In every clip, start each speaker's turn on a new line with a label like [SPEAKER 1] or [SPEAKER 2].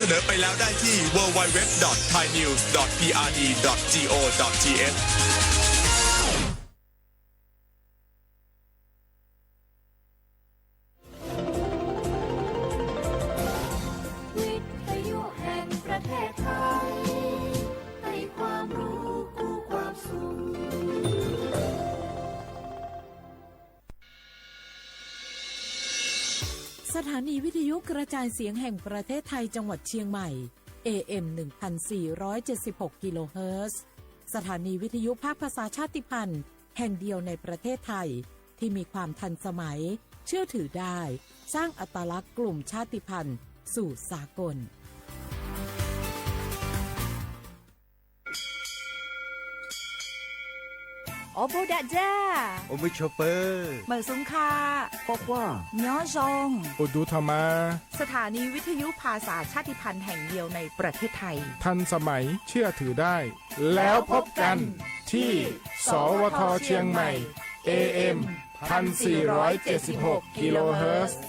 [SPEAKER 1] นอไปแล้วได้ที่ www.thainews.prd.go.th
[SPEAKER 2] สถานีวิทยุกระจายเสียงแห่งประเทศไทยจังหวัดเชียงใหม่ AM 1476 กิโลเฮิรตซ์สถานีวิทยุภาคภาษาชาติพันธุ์แห่งเดียวในประเทศไทยที่มีความทันสมัยเชื่อถือได้สร้างอัตลักษณ์กลุ่มชาติพันธุ์สู่สากล
[SPEAKER 3] โอโบดะจ้า
[SPEAKER 4] โอมิชอเปอร์
[SPEAKER 3] เหมอซุงคา
[SPEAKER 4] พอกว่า
[SPEAKER 3] ย้อซง
[SPEAKER 5] อุดุธรรมา
[SPEAKER 3] สถานีวิทยุภาษาชาติพันธุ์แห่งเดียวในประเทศไทย
[SPEAKER 5] ทันสมัยเชื่อถือได้ แล้วพบกันที่สวทเชียงใหม่ AM 1476 กิโลเฮิรตซ์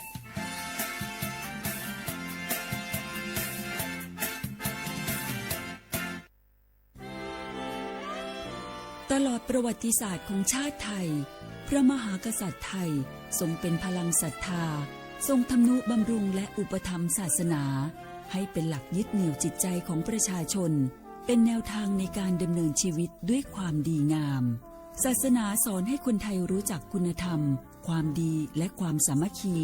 [SPEAKER 6] ตลอดประวัติศาสตร์ของชาติไทยพระมหากษัตริย์ไทยทรงเป็นพลังศรัทธาทรงทำนุบำรุงและอุปถัมภ์ศาสนาให้เป็นหลักยึดเหนี่ยวจิตใจของประชาชนเป็นแนวทางในการดำเนินชีวิตด้วยความดีงามศาสนาสอนให้คนไทยรู้จักคุณธรรมความดีและความสามัคคี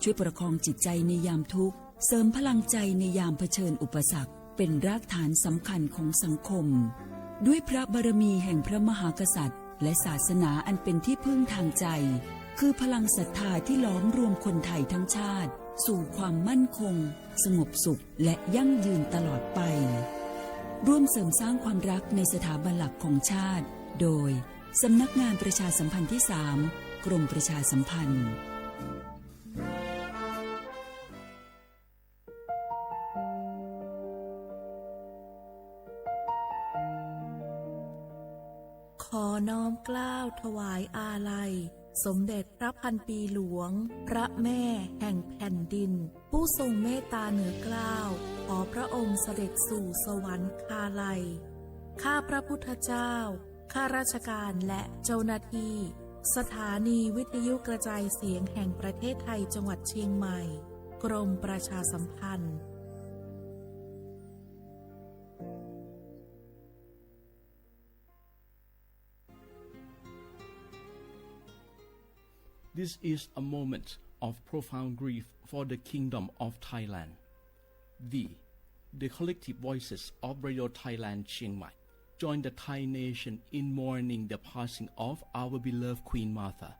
[SPEAKER 6] ช่วยประคองจิตใจในยามทุกข์เสริมพลังใจในยามเผชิญอุปสรรคเป็นรากฐานสำคัญของสังคมด้วยพระบารมีแห่งพระมหากษัตริย์และศาสนาอันเป็นที่พึ่งทางใจคือพลังศรัทธาที่ล้อมรวมคนไทยทั้งชาติสู่ความมั่นคงสงบสุขและยั่งยืนตลอดไปร่วมเสริมสร้างความรักในสถาบันหลักของชาติโดยสำนักงานประชาสัมพันธ์ที่ 3 กรมประชาสัมพันธ์
[SPEAKER 2] ขอน้อมเกล้าถวายอาลัยสมเด็จพระพันปีหลวงพระแม่แห่งแผ่นดินผู้ทรงเมตตาเหนือเกล้าขอพระองค์เสด็จสู่สวรรคาลัยข้าพระพุทธเจ้าข้าราชการและเจ้าหน้าที่สถานีวิทยุกระจายเสียงแห่งประเทศไทยจังหวัดเชียงใหม่กรมประชาสัมพันธ์
[SPEAKER 7] This is a moment of profound grief for the Kingdom of Thailand. The collective voices of Radio Thailand Chiang Mai join the Thai nation in mourning the passing of our beloved Queen Martha,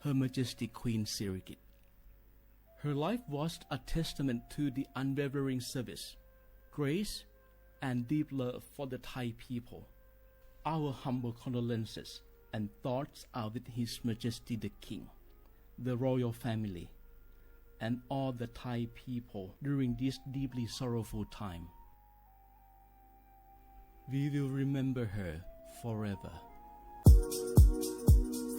[SPEAKER 7] Her Majesty Queen Sirikit. Her life was a testament to the unwavering service, grace, and deep love for the Thai people. Our humble condolences and thoughts are with His Majesty the King, the royal family, and all the Thai people during this deeply sorrowful time. We will remember her forever.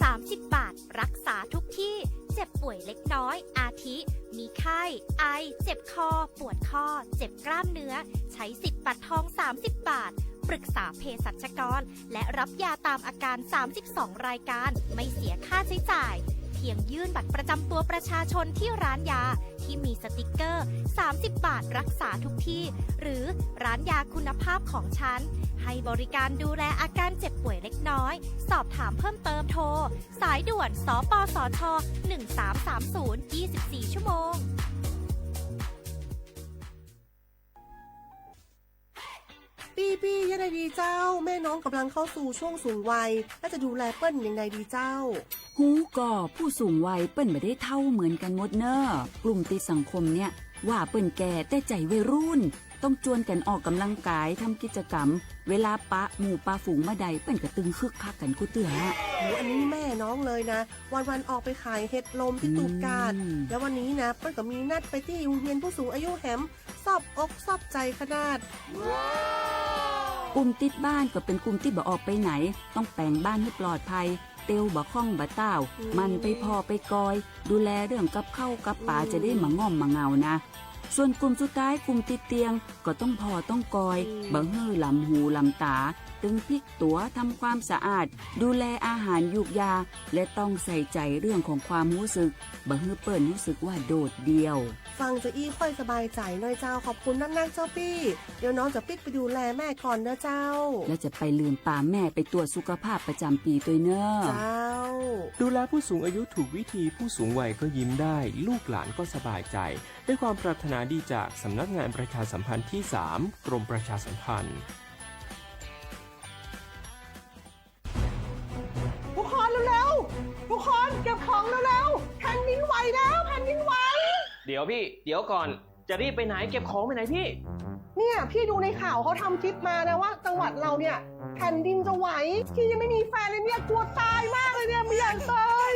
[SPEAKER 8] 30 บาทรักษาทุกที่เจ็บป่วยเล็กน้อยอาทิมีไข้ไอเจ็บคอปวดข้อเจ็บกล้ามเนื้อใช้สิทธิ์บัตรทอง30 บาทปรึกษาเภสัชกรและรับยาตามอาการ32รายการไม่เสียค่าใช้จ่ายเพียงยื่นบัตรประจำตัวประชาชนที่ร้านยาที่มีสติกเกอร์30 บาทรักษาทุกที่หรือร้านยาคุณภาพของฉันให้บริการดูแลอาการเจ็บป่วยเล็กน้อยสอบถามเพิ่มเติมโทรสายด่วนสปสช1330 24 ชั่วโมง
[SPEAKER 9] ปี้ยังไงดีเจ้าแม่น้องกำลังเข้าสู่ช่วงสูงวัยและจะดูแลเปิ้นยังไงดีเจ้า
[SPEAKER 6] หูก่อผู้สูงวัยเปิ้นไม่ได้เท่าเหมือนกันหมดเนอะกลุ่มติดสังคมเนี่ยว่าเปิ้นแก่แต่ใจวัยรุ่นต้องจวนกันออกกำลังกายทำกิจกรรมเวลาปะหมู่ปะฝูงมาใดเปิ้นก็ตึงคึกคักกันกูเตือ
[SPEAKER 9] อันนี้แม่น้องเลยนะวันออกไปขายเห็ดลมที่ตูดกาดแล้ววันนี้นะเปิ้นก็มีนัดไปที่โรงเรียนผู้สูงอายุแหมซอบอกซอบใจขนาด
[SPEAKER 6] กลุ่มติดบ้านก็เป็นกลุ่มที่บ่ออกไปไหนต้องแปลงบ้านให้ปลอดภัยเตียวบ่ข้องบ่เต้ามันไปพอไปกอยดูแลเรื่องกับข้าวกับปลาจะได้มาง่อมมาเงานะ ส่วนกลุ่มสุดท้ายกลุ่มติดเตียงก็ต้องพอต้องกอยบังเฮือลำหูลำตาตึงพลิกตัวทำความสะอาดดูแลอาหารยุกยาและต้องใส่ใจเรื่องของความรู้สึกบังเฮือเปิ้นรู้สึกว่าโดดเดี่ยว
[SPEAKER 9] ฟังจะอี้ค่อยสบายใจหน่อยเจ้าขอบคุณนักๆเจ้าพี่เดี๋ยวน้องจะปิกไปดูแลแม่ก่อนนะเจ้า
[SPEAKER 6] และจะไปลืมป่าแม่ไปตรวจสุขภาพประจำปีตัวเนอะ
[SPEAKER 9] เจ้า
[SPEAKER 10] ดูแลผู้สูงอายุถูกวิธีผู้สูงวัยก็ยิ้มได้ลูกหลานก็สบายใจด้วยความปรารถนาดีจากสำนักงานประชาสัมพันธ์ที่ 3 กรมประชาสัมพันธ์
[SPEAKER 9] ทุกคนเร็วๆทุกคนเก็บของเร็วๆแผ่นดินไหวแล้วแผ่นดินไหว
[SPEAKER 10] เดี๋ยวพี่เดี๋ยวก่อนจะรีบไปไหนเก็บของไปไหนพี่
[SPEAKER 9] เนี่ยพี่ดูในข่าวเขาทำคลิปมานะว่าจังหวัดเราเนี่ยแผ่นดินจะไหวพี่ยังไม่มีแฟนเลยเนี่ยกลัวตายมากเลยเนี่ยไม่อยากตาย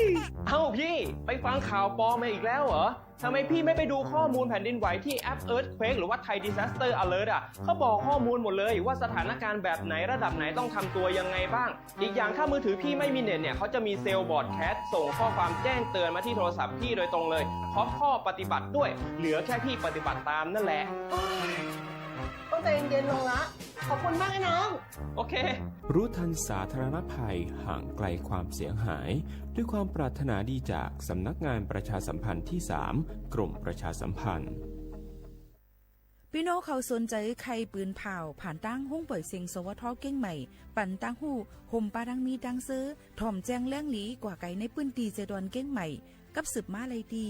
[SPEAKER 10] เอ้าพี่ไปฟังข่าวปลอมมาอีกแล้วเหรอทำไมพี่ไม่ไปดูข้อมูลแผ่นดินไหวที่แอป Earthquake หรือว่า Thai Disaster Alert อ่ะเขาบอกข้อมูลหมดเลยว่าสถานการณ์แบบไหนระดับไหนต้องทำตัวยังไงบ้างอีกอย่างถ้ามือถือพี่ไม่มีเน็ตเนี่ยเขาจะมีเซลล์บอร์ดแคสส่งข้อความแจ้งเตือนมาที่โทรศัพท์พี่โดยตรงเลยพร้อมข้อปฏิบัติด้วยเหลือแค่พี่ปฏิบัติตามนั่นแหละ
[SPEAKER 9] ต้องใจเย็นๆลงละขอบคุณมากนะน้อง
[SPEAKER 10] โอเครู้ทันสาธารณภัยห่างไกลความเสียหายด้วยความปรารถนาดีจากสำนักงานประชาสัมพันธ์ที่ 3 กรมประชาสัมพันธ์
[SPEAKER 3] พี่น้องเขาสนใจใครปืนเผาผ่านตั้งห้องปล่อยเสียงสวทเก้งใหม่ปั่นตั้งหูห่มปาดังมีดังซื้อถ่อมแจ้งแล้งหลีกว่าไก่ในปื้นตีเจดอนเก้งใหม่กับสืบมาเลยดี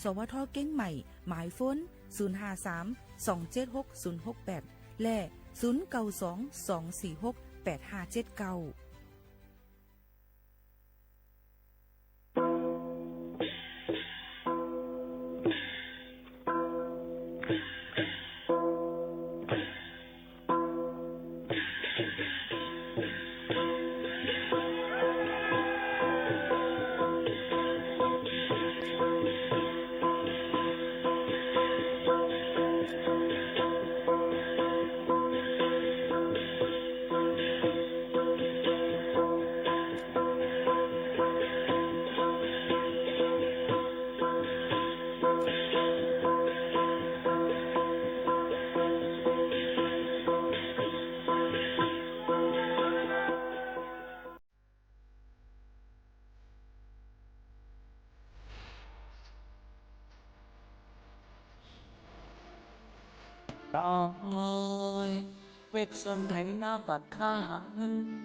[SPEAKER 3] สวทเก้งใหม่หมายฟ้น053-276-068และ0922468579Đó
[SPEAKER 11] ơi, việc xuân thấy nó bật khá hẳn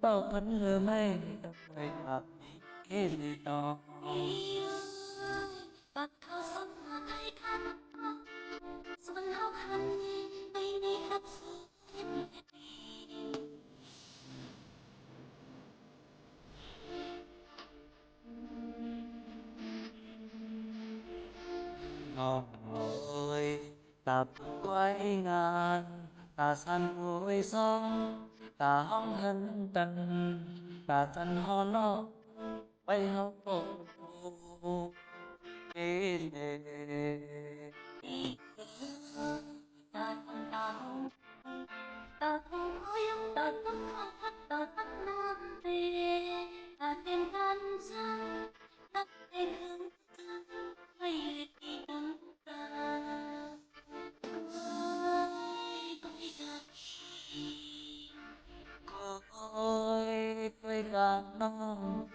[SPEAKER 11] bao phấn hứa mây đập người hợp cái gì đó bật thơ xuân mà thấy khăn xuân hao khăn bay đi khắp thiên ơi tập quay ngàn ta săn vui sóng ta hóng hân tần ta tần ho lo bay hóng cổ đi ta không đau ta không yêu ta không khóc ta không nam đi ta tìm gan sang ta tìm hương hay đi đắng ta tôi gà non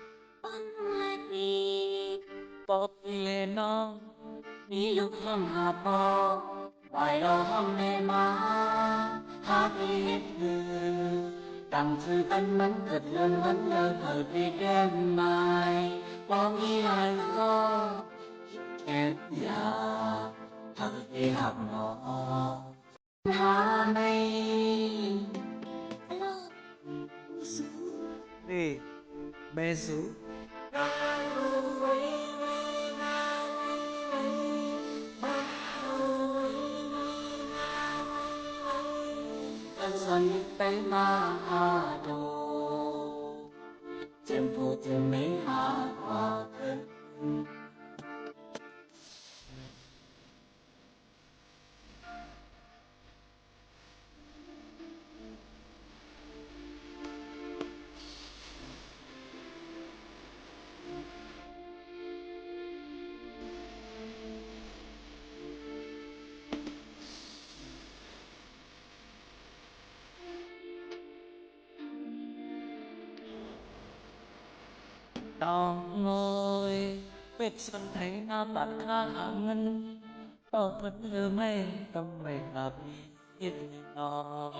[SPEAKER 11] bắn lên đi bóp lên non đi lúc không hà bò bài đầu không mê má hát đi hết người đằng thư tân mắn thật lớn mắn lơ thở đi đêm mai có nghĩ ai có chết già thật đi học nó hà mây đi bê sú xuân tới ma hà đồ chim phụ chim mấy hà hoa thân Đòn ngồi biết xuân thấy nam bạn khá hả ngân có mất hư mây cầm mây hợp ít nó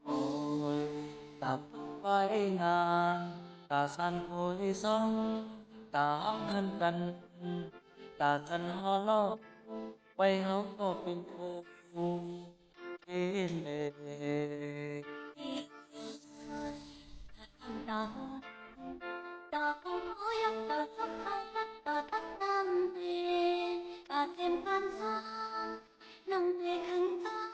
[SPEAKER 11] ôi tập vai ngàn ta san hối sóng ta hân cần ta thân ho lo quay hóng có bình thường thế này
[SPEAKER 12] ta ta không hối hận ta sắp hai mắt ta tắt đam mê ta thêm can sang nâng về khăn ta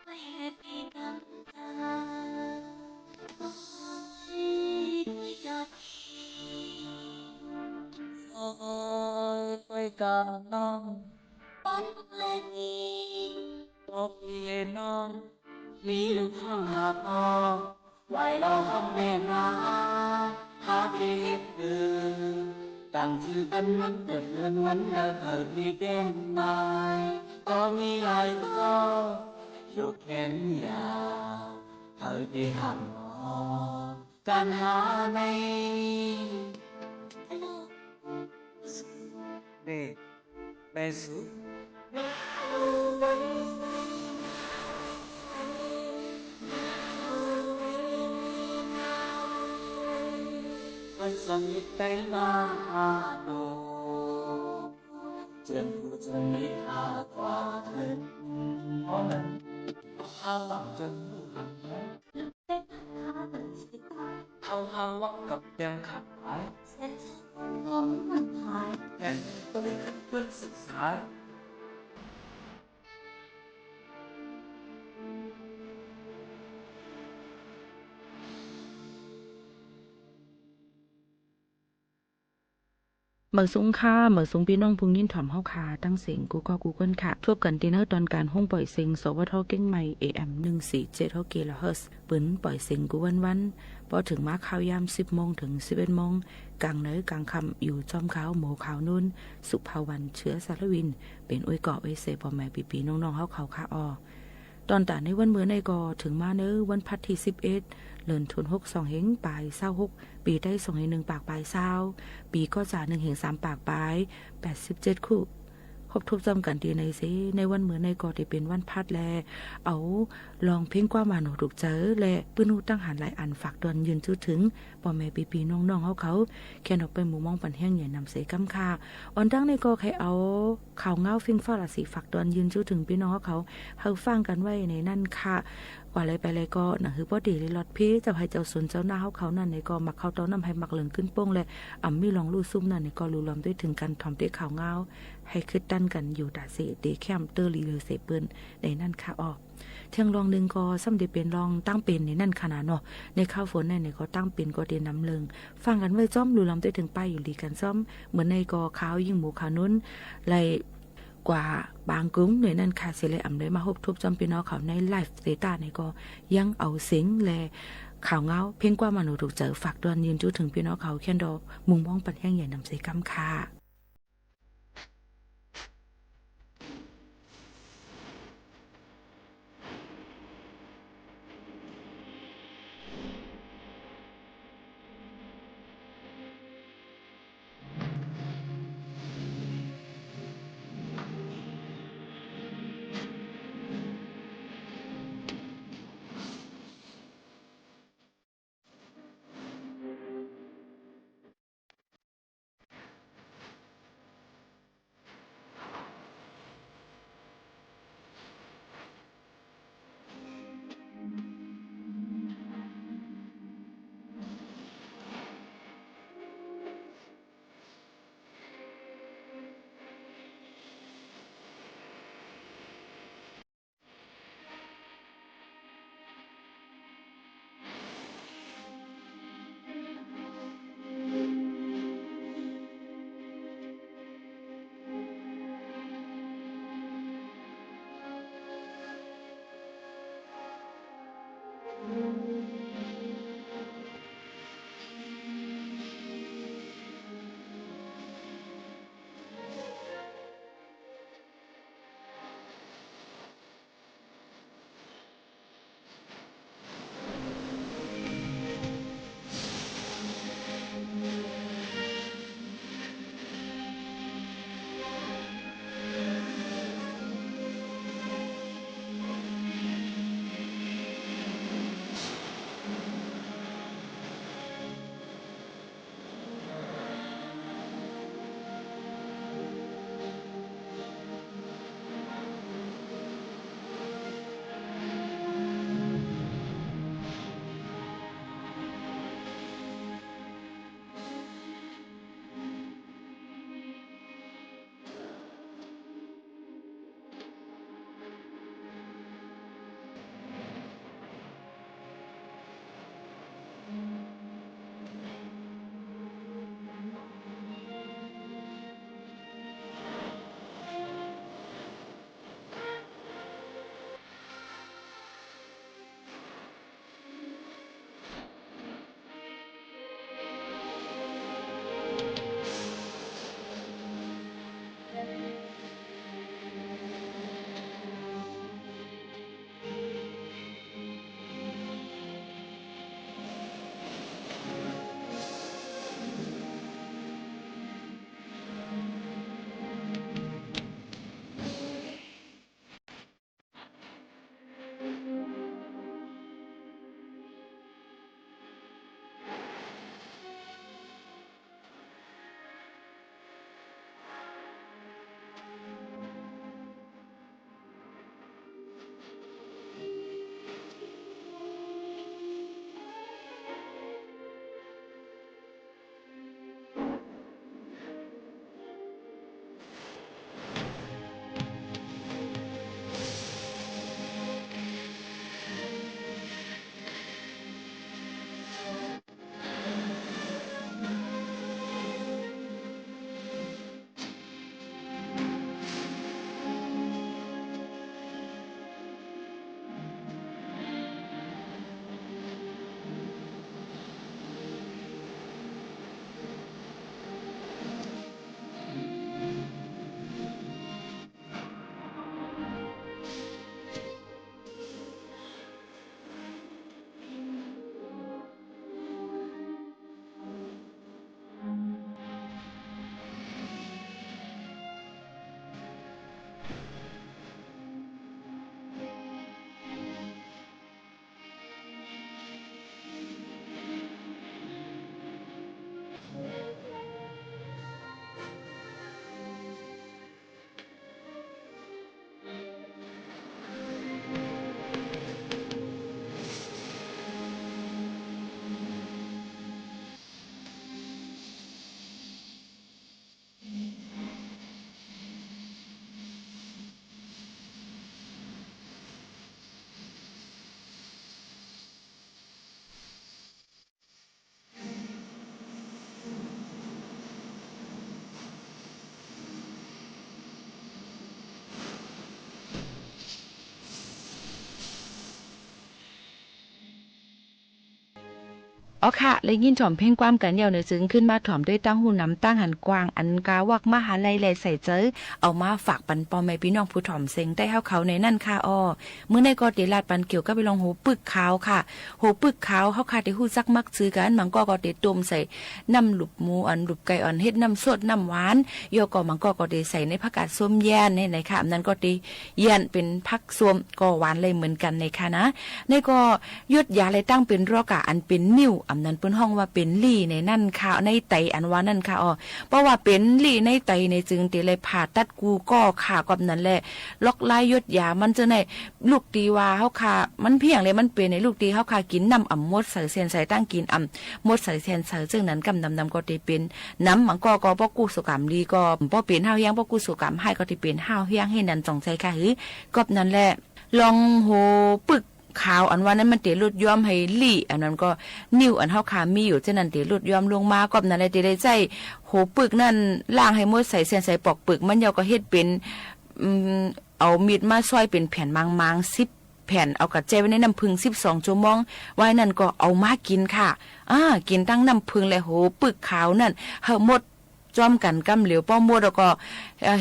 [SPEAKER 12] quay hết đi đắm ta ôi cha
[SPEAKER 11] ôi quay cả non
[SPEAKER 12] con lên đi
[SPEAKER 11] tóc lên non lý lực hăng hạ to ngoài đầu không nghe ngã hát đi hết đường tặng chữ tân vấn tình lên vấn đã thở đi đêm mai có mi ai có chốt kén nhà thở đi hẳn mò can hạ này nè bé xuống con sông ít tay la hà đồ chân của chân ít hà qua thân có lần hà bằng chân hăng hăng mắc cặp đen khắp ái hẹn tôi quyết sự sái
[SPEAKER 3] เมื่อสูงค่าเมื่อสูงพี่น้องพุงยินถ่อมเฮาคาตั้งเสียงกูก็กูเกิลค่ะทบกันตีเนอร์ตอนการห้องปล่อยเสียงสวทเก่งใหม่ AM 147กิโลเฮิรตซ์ปืนปล่อยเสียงกูวันพอถึงมาข่าวยาม 10 โมงถึง 11 โมงกลางเนื้อกลางคำอยู่จอมขาวหมูขาวนุ่นสุภาวันเชื้อสารวินเป็นอวยเกาะอวยเสพ่อแม่ปีๆน้องๆเฮาเขาค่ะออตอนตาในวันเมื่อในกอถึงมาเนื้อวันพัดที่11เลินทุน6 2เฮงปลาย26ปีได้2เฮง1ปากปลาย20ปีก็จ่า1เฮง3ปากปลาย87คู่ครบทุกจำกันดีในซิในวันเมื่อในกอที่เป็นวันพัดแลเอาลองเพ่งกว่ามาหนูถูกเจอและปืนหูตั้งหันหลายอันฝากดอนยืนชื่อถึงพ่อแม่ปีๆน้องๆเขาแค่นออกไปหมู่มองปันแห้งใหญ่นำเสกำคาอ่อนตั้งในกอใครเอาข่าวเงาฟิงฟ้าละสีฝากดอนยืนชื่อถึงพี่น้องเขาฟังกันไว้ในนั่นค่ะว่าอะไรไปเลยก็น่ะคือบ่ดีเลยลอดพี่จะให้เจ้าสนเจ้าหน้าเขานั่นในก็มักเขาต้อนนำให้มักเหลืองขึ้นโป้งเลยมีลองลู่ซุ่มนั่นในก็รู้รวมด้วยถึงกันถ่อมเตะข่าวเงาให้คึดดันกันอยู่ดาเสเตแคมเตอร์ลีเลเสเปิ้นในนั่นค่ะออกเที่ยงรองนึงก็ซ้ำได้เป็นรองตั้งเป็นในนั่นขนาดเนาะในข้าวฝนในก็ตั้งเป็นก็เดนน้ำเลิงฟังกันไว้จ้อมรู้รวมด้วยถึงไปอยู่ดีกันซ้อมเหมือนในก็ข้าวยิ่งหมูขาวนุ่นไล่กว่าบางกุ้งในนั้นค่ะเสเลยเลยมาพบทุบจำปีน้องเขาในไลฟ์เดต้าในก็ยังเอาเสียงและข่าวเงาเพ่งกว่ามาหนูถูกเจอฝากดวนยืนจุดถึงพี่น้องเขาแค่ดอกมุงมองปัดแห้งใหญ่นำเสกำค่ะ อ๋อค่ะเลยยินถ่อมเพ่งความกันยาวเนื้อซึ้งขึ้นมาถ่อมด้วยตั้งหูน้ำตั้งหันกวางอันกาวักมหาลัยแลใส่เจอเอามาฝากปันปอมแม่พี่น้องผู้ถ่อมเซ็งได้เขาในนั่นค่ะอ้อเมื่อในกอติลาดปันเกี่ยวก็ไปลองหูปึกขาวค่ะหูปึกขาวเฮาค่ะได้ฮู้ซักมักซื้อกันมันก็ได้ต้มใส่น้ำหลุบหมูอันหลุบไก่อ่อนเฮ็ดน้ำสดน้ำหวานโยก็มันก็ได้ใส่ในผักกาดส้มแย่นในค่ะนั้นก็ได้แย่นเป็นผักส้มก็หวานเลยเหมือนกันในค่ะนะในก็ยดยาเลยตั้งเป็นรอกะอันเป็นนิ่วอำนั้นเปิ้นห้องว่าเป็นลี่ในนั่นค่ะในไตอันว่านั่นค่ะอ๋อเพราะว่าเป็นลี่ในไตในจึงติเลยผ่าตัดกูก็ค่ะกับนั้นแหละล็อกลายยดยามันจะในลูกตีว่าเฮาค่ะมันเพียงเลยมันเป็นในลูกตีเฮาค่ะกินน้ำอ่ำมดใส่เสียนใส่ตั้งกินอ่ำมดใส่เสียนใส่ซึ่งนั้นกำนำก็ได้เป็นน้ำมันก็บ่กู้สุกรรมดีก็บ่เป็นห้าวเฮียงบ่กู้สุกรรมให้ก็ได้เป็นห้าวเฮียงให้นั่นจงใจค่ะหือกับนั้นแหละลองโหปึกขาวอันว่านั้นมันเตลดย้อมให้ลี่อันนั้นก็นิ้วอันเฮาขามีอยู่ฉะนั้นเตลดย้อมลงมาก็นั้นได้ใจโหปึกนั่นล้างให้หมดใส่เส้นใส่ปอกปึกมันยาวก็เฮ็ดเป็นเอามีดมาซอยเป็นแผ่นมางๆ10แผ่นเอากระเจไว้ในน้ำผึ้ง12ชั่วโมงไว้นั่นก็เอามากินค่ะกินตั้งน้ำผึ้งและโหปึกขาวนั่นเฮาหมดจอมกันกำเหลียวป้อมมดแล้วก็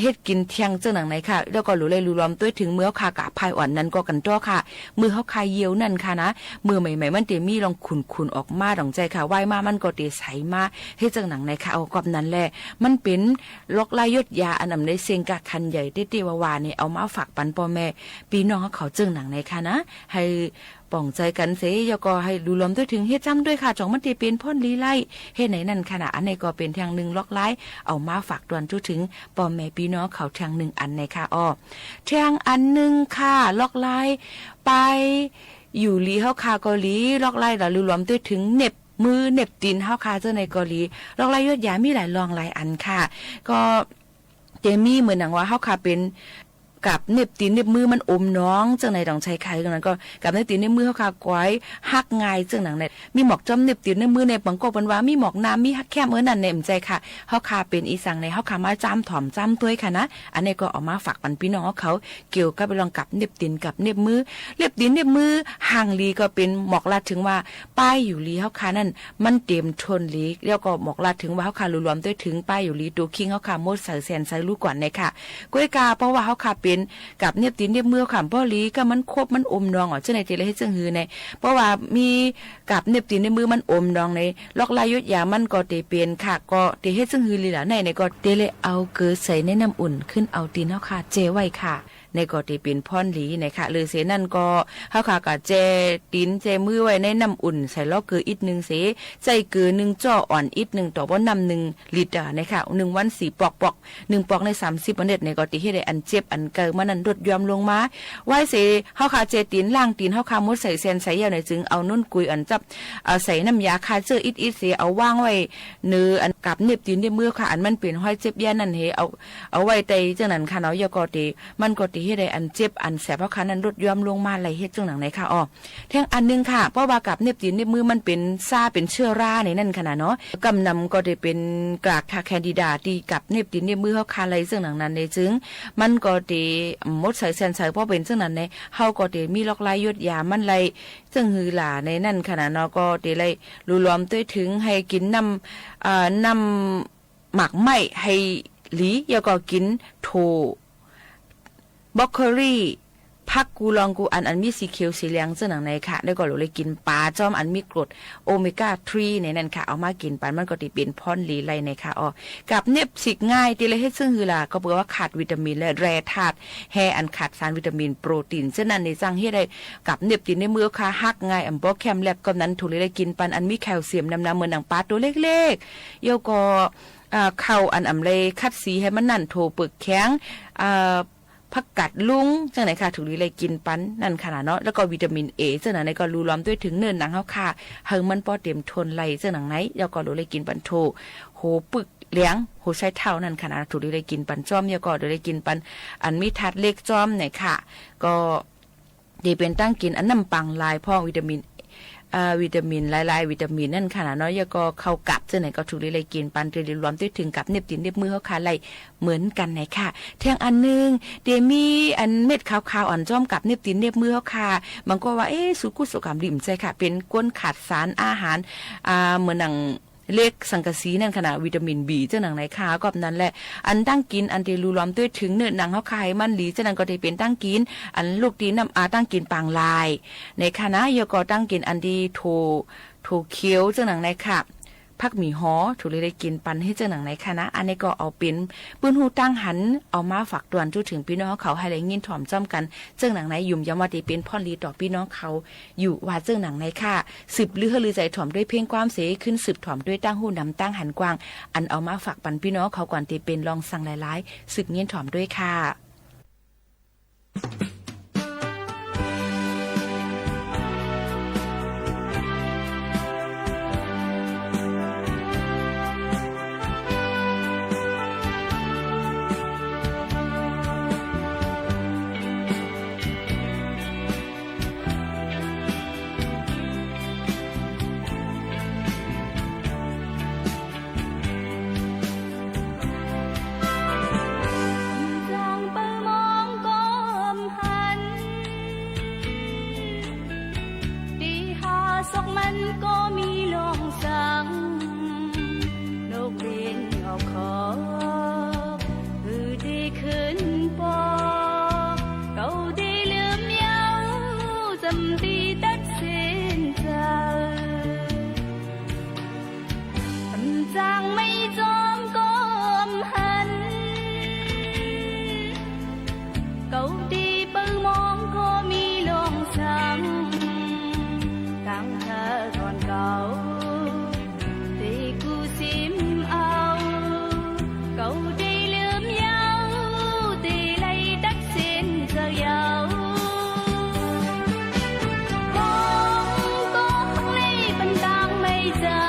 [SPEAKER 3] เฮ็ดกินเที่ยงจังหนังไหนค่ะแล้วก็รู้เลยรู้ล้อมตัวถึงเมื่อค่ะกะภายอ่อนนั้นก็กันจ้อค่ะมือเฮาคายเยียวนั่นค่ะนะมือใหม่ๆมันเตมีลองขุนๆออกมาดองใจค่ะว่ายมามันก็เตใสมาเฮ็ดจังหนังไหนค่ะเอากับนั้นแหละมันเป็นลอกลายยดยาอันนำในเซงกะคันใหญ่เต้ๆวาๆนี่เอามาฝากปันพ่อแม่พี่น้องเขาจังหนังไหนค่ะนะให้ป่องใจกันเสยแล้วก็ให้ดูล้อมด้วยถึงเฮ็ดจำด้วยค่ะจ่องมันสิเป็นพ่นลีไล่เฮ็ดไหนนั่นขณะอันนี้ก็เป็นทางนึงล็อกไล่เอามาฝากตวนจุถึงพ่อแม่พี่น้องเขาทางนึงอันในค่ะอ้อทางอันนึงค่ะล็อกไล่ไปอยู่ลีเฮาคาเกาหลีล็อกไล่แล้วดูล้อมด้วยถึงเน็บมือเน็บตีนเฮาคาเจ้าในเกาหลีล็อกไล่ยอดยามีหลายรองหลายอันค่ะก็เตมีเหมือนหนังว่าเฮาคาเป็นกับเน็บตีนเน็บมือมันอมน้องจังไหนต้องใช้ไข่ตรงนั้นก็กับเน็บตีนเน็บมือเขาคาก้อยหักง่ายจังหนังเนี่ยมีหมอกจอมเน็บตีนเน็บมือในบางก็เป็นว่ามีหมอกน้ำมีหักแคบนั่นเน็มใจค่ะเขาคาเป็นอีสังในเขาคามาจ้ำถ่อมจ้ำตัวค่ะนะอันนี้ก็เอามาฝากปันพี่น้องเขาเกี่ยวกับไปลองกับเน็บตีนกับเน็บมือเน็บตีนเน็บมือห่างลีก็เป็นหมอกลาดถึงว่าป้ายอยู่ลีเขาคานั่นมันเต็มทนลีแล้วก็หมอกลาดถึงว่าเขาคารวมด้วยถึงป้ายอยู่ลีตัวคิงเขาคาโมดใส่แสนใส่ลูกก่อนในค่ะก้อยกาเพราะว่าเขาคาเป็นกับเน็บตีนเน็บมือขำพ่อลีก็มันครบมันอมนองอ๋อเจ้าในเตเลยให้เจ้าหือในเพราะว่ามีกับเน็บตีนเน็บมือมันอมนองในล็อกลายยดยามันก็เตเปลี่ยนค่ะก็เตให้เจ้าหือลีล่ะในก็เตเลยเอาเกลือใส่ในน้ำอุ่นขึ้นเอาตีนเฮาค่ะเจไว้ค่ะในก็เตเป็นพ่อนหลีนะคะหรือเสนั่นก็เฮาค่ะก็เจตีนเจมือไว้ในน้ำอุ่นใส่ล้อเกลืออีกนึงเสใส่เกลือ1จ้ออ่อนอีกนึงต่อบ่น้ำ1ลิตรนะคะ1วัน4ปอก1ปอกใน30วันเด็ดในก็ติเฮ็ดได้อันเจ็บอันเกิมันนั้นลดยอมลงมาไว้เสเฮาค่ะเจตีนล่างตีนเฮาค่ะมดใส่เส้นใส่ยาวในจึงเอานุ่นกุยอันจับเอาใส่น้ำยาคาเจออีกเสเอาวางไว้เนื้ออันกับเน็บตีนเน็บมือค่ะอันมันเป็นห้อยเจ็บแย่นั่นเฮเอาไว้ไตจังนั้นค่ะเนาะยก็ติมันก็ติเฮ็ดได้อันเจ็บอันแสบเพราะคันนั้นลดยอมลงมาไหลเฮ็ดจังหนังไหนค่ะอ๋อแท่งอันนึงค่ะเพราะว่ากับเน็บตีนเน็บมือมันเป็นซ่าเป็นเชื้อราในนั่นขนาดเนาะกำนำก็ได้เป็นกากคาแคนดิดาที่กับเน็บตีนเน็บมือเฮาคาไหลจังหนังนั้นในจึงมันก็ได้มดใส่เส้นใส่เพราะเป็นจังนั้นในเฮาก็ได้มีล็อกลายยดยามันไหลจังหือหล่าในนั่นขนาดเนาะก็ได้ไหลรู้ล้อมด้วยถึงให้กินน้ำหมักไหม้ให้หลีแล้วก็กินโถบล็อกโคลี่ผักกูลองกูอันมีสีเขียวสีเหลืองจังหนังในค่ะแล้วก็เลยกินปลาจอมอันมีกรดโอเมก้า3ในนั้นค่ะเอามากินปันมันก็ติเป็นพ่อนหลีไหลในค่ะอ๋อกับเน็บสิกง่ายติเลยเฮ็ดซึ่งหือล่ะก็บอกว่าขาดวิตามินและแร่ธาตุแฮอันขาดสารวิตามินโปรตีนฉะนั้นในจังเฮ็ดได้กับเน็บตินในมือค่ะฮักง่ายอันบ่แคมแลบก็นั้นถูกเลยกินปันอันมีแคลเซียมน้ำเหมือนหนังปลาตัวเล็กๆโยก็เข้าอันอำเลยคัดสีให้มันนั่นโถปึกแข็งผักกัดลุงจังไหนค่ะถูกเลยกินปันนั่นขนาดเนาะแล้วก็วิตามินเอจังไหนก็รูล้อมด้วยถึงเนินหนังเฮาค่ะเฮิงมันป้อเต็มทนไหลจังหนังไหนแล้วก็เลยกินปันโถโหปึกเลี้ยงโหใช้เท่านั่นขนาดถูกเลยกินปันจ้อมแล้วก็เลยกินปันอันมีทัดเล็กจ้อมไหนค่ะก็ดีเป็นตั้งกินอันน้ำปังลายพ่อวิตามิน วิตามินหลายๆวิตามินนั่นค่ะเนาะยาก็เข้ากับจังไหนก็ถูกเลยกินปันเตรวมด้วยถึงกับเน็บตีนเน็บมือเฮาค่ะไหลเหมือนกันไหนค่ะเที่ยงอันนึงเดมีอันเม็ดขาวๆอ่อนจ้อมกับเน็บตีนเน็บมือเฮาค่ะบางก็ว่าสุกุสุกามริมใจค่ะเป็นก้นขาดสารอาหารเหมือนหนังเล็กสังกะสีนั่นขนาดวิตามิน B เจ้าหนังไหนค่ะก็นั้นแหละอันตั้งกินอันเตรูล้อมด้วยถึงเนื้อหนังเฮาคายมันหลีเจ้านั้นก็ได้เป็นตั้งกินอันลูกตีน้ำตั้งกินปางลายในคณะยก็ตั้งกินอันดีโทเคียวเจ้าหนังไหนค่ะพักหมี่ฮ้อถูกเลยได้กินปันให้เจ้าหนังไหนคณะอันนี้ก็เอาเป็นปืนหูตั้งหันเอามาฝากตวนจุถึงพี่น้องเขาให้ได้ยินถ่อมจ้อมกันเจ้าหนังไหนยุ่มยำว่าได้เป็นพ่อลีต่อพี่น้องเขาอยู่ว่าเจ้าหนังไหนค่ะสืบลือใจถ่อมด้วยเพ่งความเสขึ้นสืบถ่อมด้วยตั้งหูนำตั้งหันกว้างอันเอามาฝากปันพี่น้องเขาก่อนที่เป็นลองสั่งหลายๆสืบเงี้ยถ่อมด้วยค่ะ
[SPEAKER 12] มันก็มีลองสั่งนกเรียนออกขอคือได้ขึ้นปอเขาได้ลืมเย้าจำตีตัดเส้นใจทำจางไม่จอมก้มหันเขาดีเปิงมองก็มีลองสั่งตั้งเธอก่อนเก่าที่กูซิมเอาเก่าได้ลืมเย้าที่ไล่ดัดเส้นเธอเย้ามองก็ข้างในบันดังไม่เจอ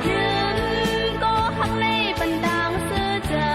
[SPEAKER 12] ลืมก็ข้างในบันดังเสื้อเจอ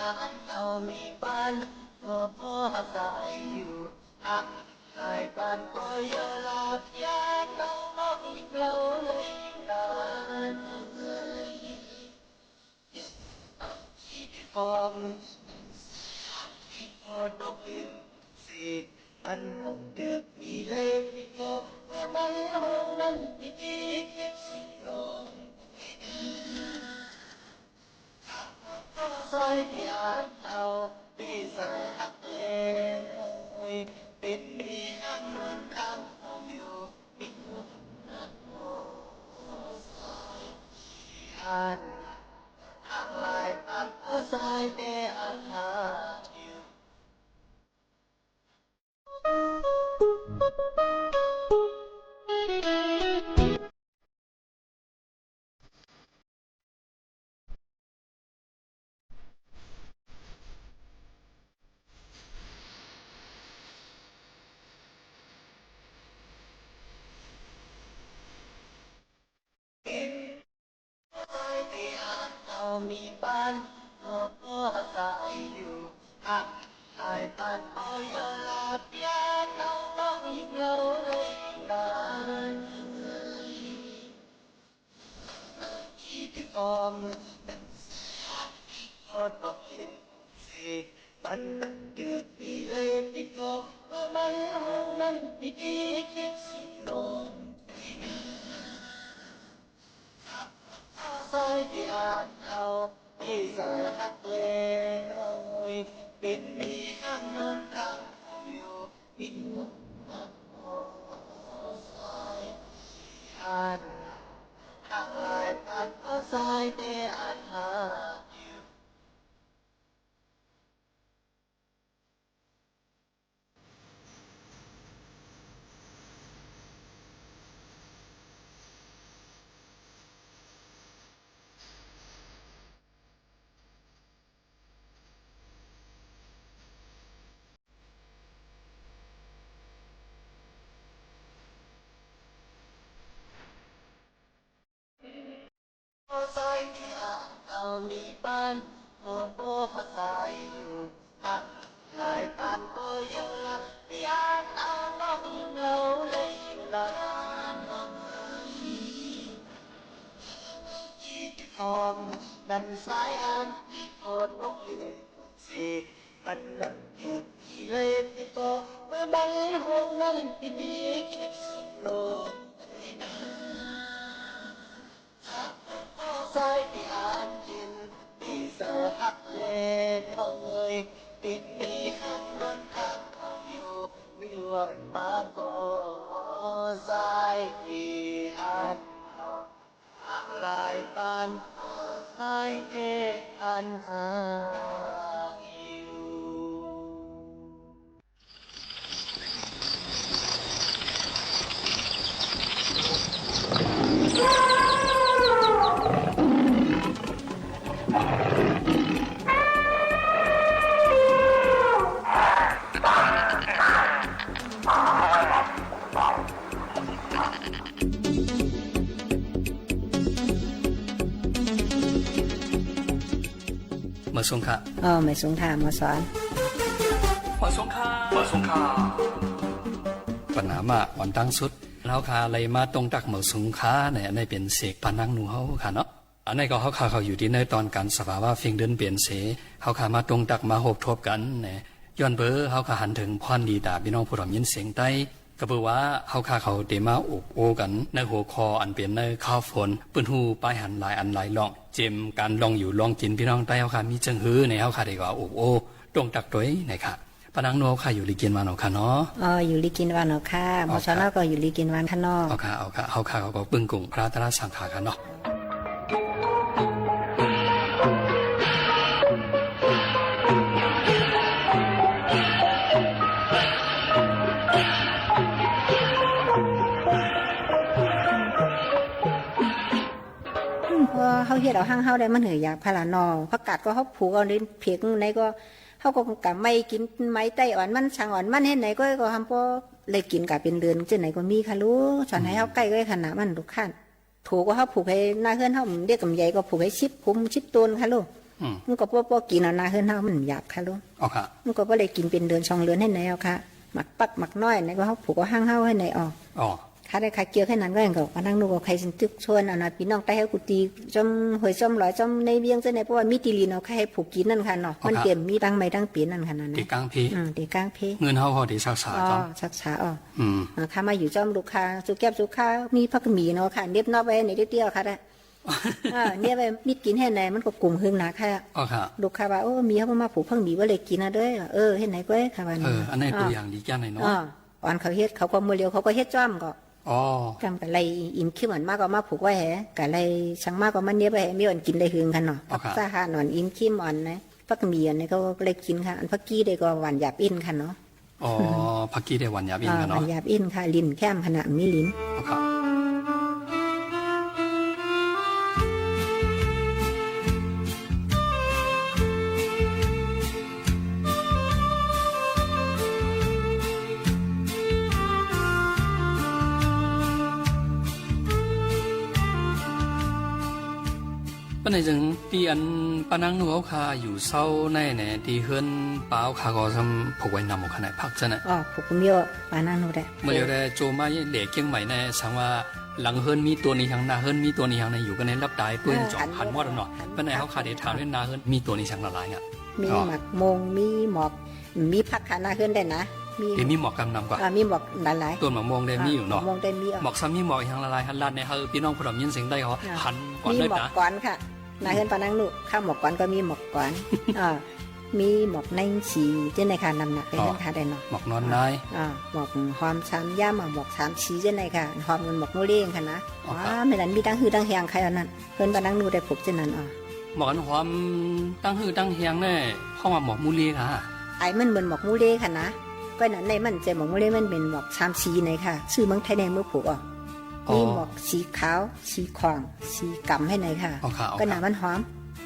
[SPEAKER 11] เรามีบ้านพ่ออาศัยอยู่หักหายบ้านก็อย่าลาแย่เราอีกเราเลยกันผมพอตกดินสิอันเดือดมีเล็กก็มันนั้นดีสิลงซอยที่อาเอาปีศาจเลยเป็นมีอันนั้นทำอยู่ปิดอันอะไรอันซอยเดียอันหาอยู่เรามีบ้านพ่ออาศัยอยู่หักหายบ้านพ่อยาลาเปียเราต้องอีกเราเลยกันอมพอตกสิปันเดือดปีเลยปีกอกมันนั้นดีคิดสิลงซอยที่อาจเอาที่สนักเลยปิดมีข้างนั้นทางอยู่ปิดอันอะไรอันก็ซอยที่อาจหาซอยที่เรามีบ้านพ่ออาศัยอยู่หักหายบ้านก็ยังรักอยากเอาน้องเราเลยละหอมดันสายอันโอดนกอยู่สิปันนักเลยที่บอกเมื่อบังห้องนั้นดีคิดโลกซอยที่อ่านกินที่เสือหักเล่ทองเลยติดมีข้างบนทางอยู่มีหวังมาก็สายที่อ่านลายปานสายเออันหาอยู่
[SPEAKER 13] มาส่งค่ะ
[SPEAKER 14] ไม่ส่งค่ะมาสอน
[SPEAKER 13] มาส่งค่ะปัญหามาอ่อนตั้งสุดแล้วค่ะอะไรมาตรงตักมาส่งค่ะเนี่ยในเป็นเสกปานังหนูเฮาค่ะเนาะอันนี้ก็เฮาค่ะเขาอยู่ที่ในตอนการสภาวะฟิงเดินเปลี่ยนเสเฮาค่ะมาตรงตักมาโหบทบกันเนี่ยย้อนเบอเฮาค่ะหันถึงพรดีดาพี่น้องผู้รับยินเสียงใต้ก็เบอว่าเฮาค่ะเขาเดมาอกโอกันในหัวคออันเป็นในข้าวฝนปืนหูป้ายหันหลายอันหลายล่องเจมการลองอยู่ลองกินพี่น้องใต้เฮาค่ะมีจังหือในเฮาค่ะได้ว่าอกโอตรงตักตัวนะคะปนังโนค่ะอยู่ลีกินวันเนาะค่ะเนาะ
[SPEAKER 14] อยู่ลีกินวันเนาะค่ะมอสอนก็อยู่ลีกินวันค่ะเนาะ
[SPEAKER 13] เอาค่ะเฮาค่ะเขาก็ปึ้งกุ่งพระตราสังขารค่ะเนาะ
[SPEAKER 14] เขาเฮ็ดเอาห้างเฮาได้มันเหยอยากพลานอผักกาดก็เขาผูกเอาในเพียงในก็เขาก็กะไม่กินไม้ไต้อ่อนมันช่างอ่อนมันเฮ็ดไหนก็ทำพอเลยกินกะเป็นเดือนจังไหนก็มีค่ะลูกสอนให้เฮาใกล้ก็ขนาดมันทุกขั้นถูกก็เขาผูกให้หน้าเฮือนเฮาเรียกกำใหญ่ก็ผูกให้ชิบคุ้มชิบตูนค่ะลูก มันก็บ่กินเอานาเฮือนเฮามันหยาบค่ะลุง
[SPEAKER 13] อ๋อค่ะ
[SPEAKER 14] มันก็บ่ได้กินเป็นเดือน2เดือนให้ไหนเอาค่ะหมักปักหมักน้อยไหนก็เฮาผูกก็ห้างเฮาให้ไหนออก
[SPEAKER 13] อ๋อ
[SPEAKER 14] ค่าได้ค่าเกี่ยวแค่นั้นก็ยังก็มานั่งนูก็ใครสิตึกชวนเอานะพี่น้องใต้เฮากุฏิจอมหวยจอมหลอยจอมในเวียงจังได๋เพราะว่ามีติลีนเอาใครให้ผูกกินนั่นค่ะเนาะมันเก็บมีตั้งไม้ตั้งปีนั่นค่ะนั่น
[SPEAKER 13] ติกลางเพ
[SPEAKER 14] ติกลางเพ
[SPEAKER 13] เงินเฮาได้รักษาจ้ะ
[SPEAKER 14] รักษาค่ามาอยู่จอมลูกค้าสุแก้วสุค้ามีผักหมี่เนาะค่ะเนียบนอกไว้ในเตี้ยวๆค่ะได้เนี่ยไปมิดกินให้ไหนมันก็กลุ่มหึงหนาค่ะ
[SPEAKER 13] อ๋อค่ะ
[SPEAKER 14] ลูกค้าว่าโอ้มีเฮามาผูกผักหมี่ว่าเลยกินนะเด้อเฮ็ดไหนก็ค่ะว่า
[SPEAKER 13] อันนี้ตัวอย่างดีจังไหนเนาะ
[SPEAKER 14] อ่อนเขาเฮ็ดเขาก็มื้อเดียวเขาก็เฮ็ดจ้อมก็จำกันไรอิ่มขี้เหมือนมากก็มาผูกไว้แหกันไรช่างมากก็มันเนี้ยไปแหมีอ่อนกินได้หึงกันเนาะพักซ่าหาหนอนอิ่มขี้อ่อนนะพักมีอันนี้ก็เลยกินค่ะอันพักกี้ได้ก็หวานหยาบอินค่ะเนาะ
[SPEAKER 13] พักกี้ได้หวานหยาบอินกันเนาะ
[SPEAKER 14] หวานหยาบอินค่ะลิ้นแค้มขนาดมีลิ้น
[SPEAKER 13] ปันในจังที่อันปานังนูเขาคาอยู่เศร้าในเนี่ยที่เฮือนป้าคาก็ทำผูกไว้นำหมดขนาดพักจะเนี่ย
[SPEAKER 14] ผูกมีปานังนูได้
[SPEAKER 13] เมื่อเดี๋ยวโจมาเด็กเก่งใหม่เนี่ยสังว่าหลังเฮือนมีตัวนี้ทางนาเฮือนมีตัวนี้ทางในอยู่กันในรับได้ปืนจ่อหันหมดแล้วเนาะปันในเขาคาเดี๋ยวถามด้วยนาเฮือนมีตัวนี้ทางละลายเนี่ย
[SPEAKER 14] มีหมักมงมีหมอกมีพักขานาเฮือนได้นะ
[SPEAKER 13] มีหมอกกำนำกว่า
[SPEAKER 14] มีหมอกหลาย
[SPEAKER 13] ๆตัวหมอกมงได้มีอยู่เนาะ
[SPEAKER 14] มงได้มี
[SPEAKER 13] หมอกซ้ำมีหมอกทางละลายหันลาดในเฮอพี่น้องผู้ดำยินเสียงได้เขาหันก่อนเลยนะ
[SPEAKER 14] มีหมอกก่อนค่ะนาเฮือนปานังนูข้าวหมอกก่อนก็มีหมอกก่อนมีหมอกในสีเจ้าในค่ะนำหนักเป็นเรื่องค่ะได้เนาะ
[SPEAKER 13] หมอกนอนนาย
[SPEAKER 14] หมอกหอมช้ำย่าหมอก3ชีเจ้าในค่ะหอมเงินหมอกนู่เลี้ยงค่ะนะไม่นั้นมีตั้งหือตั้งเฮียงใครเอานั่นเฮือนปานังนูได้ผูกเจ้านั้น
[SPEAKER 13] หมอกหอมตั้งหือตั้งเฮียงแน่เข้ามาหมอกมูเลี้ยค่ะ
[SPEAKER 14] ไอ้มันเหมือนหมอกมูเลี้ยค่ะนะก็นั้นในมันจะหมอกมูเลี้ยมันเป็นหมอก3ชีในค่ะชื่อเมืองไทยในเมื่อผูกมีหมอกสีขาวสีขวางสีกำให้ไหนค่ะก็หนามันหอม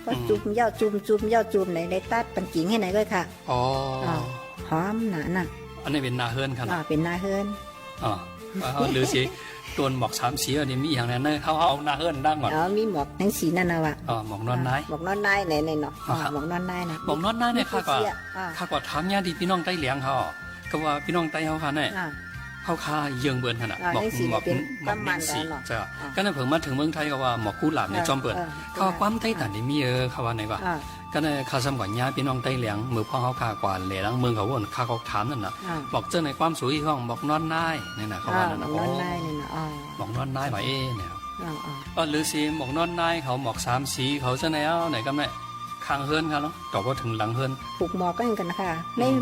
[SPEAKER 14] ก็จุ่มย่าจุ่มในตัดปันกิ่งให้ไหนก็ค่ะหอมหนาน่ะ
[SPEAKER 13] อันนี้เป็นนาเฮือนครับ
[SPEAKER 14] เป็นนาเฮือน
[SPEAKER 13] หรือสิตัวหมอก3สีอันนี้มีอย่างนั้นเขาเอานาเฮือนดังก่อน
[SPEAKER 14] มีหมอกทั้งสีนั่นนะวะ
[SPEAKER 13] หมอกนอนนาย
[SPEAKER 14] หมอกนอนนายในเนาะหมอกนอนนายนะ
[SPEAKER 13] หมอกนอนนายเนี่ยข้ากว่าถามญาติพี่น้องใต้เลี้ยงเขาก็ว่าพี่น้องใต้เขาค่ะเนี่ยเขาคาเยืองเบิ่นขนาดหมอกนิ่งสีจ้ะก็นั่นเพิ่งมาถึงเมืองไทยก็ว่าหมอกกู้หลาบในจอมเปิดเขาความใต้ต่างนี่มีเขาว่าไหนว่าก็นั่นข้าซ้ำกว่าญาติพี่น้องใต้เลี้ยงมือพ่อเขาคากว่าเหล่ลังเมืองเขาวนข้าเขาถามนั่นน่ะบอกเจ้าในความสวยของบอกนอนนายนี่นะเขาว่านั่นน่ะ
[SPEAKER 14] นอนนายนี่นะ
[SPEAKER 13] บอกนอนนายหมายเนี่ยหรือสิหมอกนอนนายเขาหมอก3สีเขาจะไหนไหนก็ไม่ข้างเฮือนครับเนาะต่อก็ถึงหลังเฮือน
[SPEAKER 14] ผูกหมอกก็ยังกันนะคะ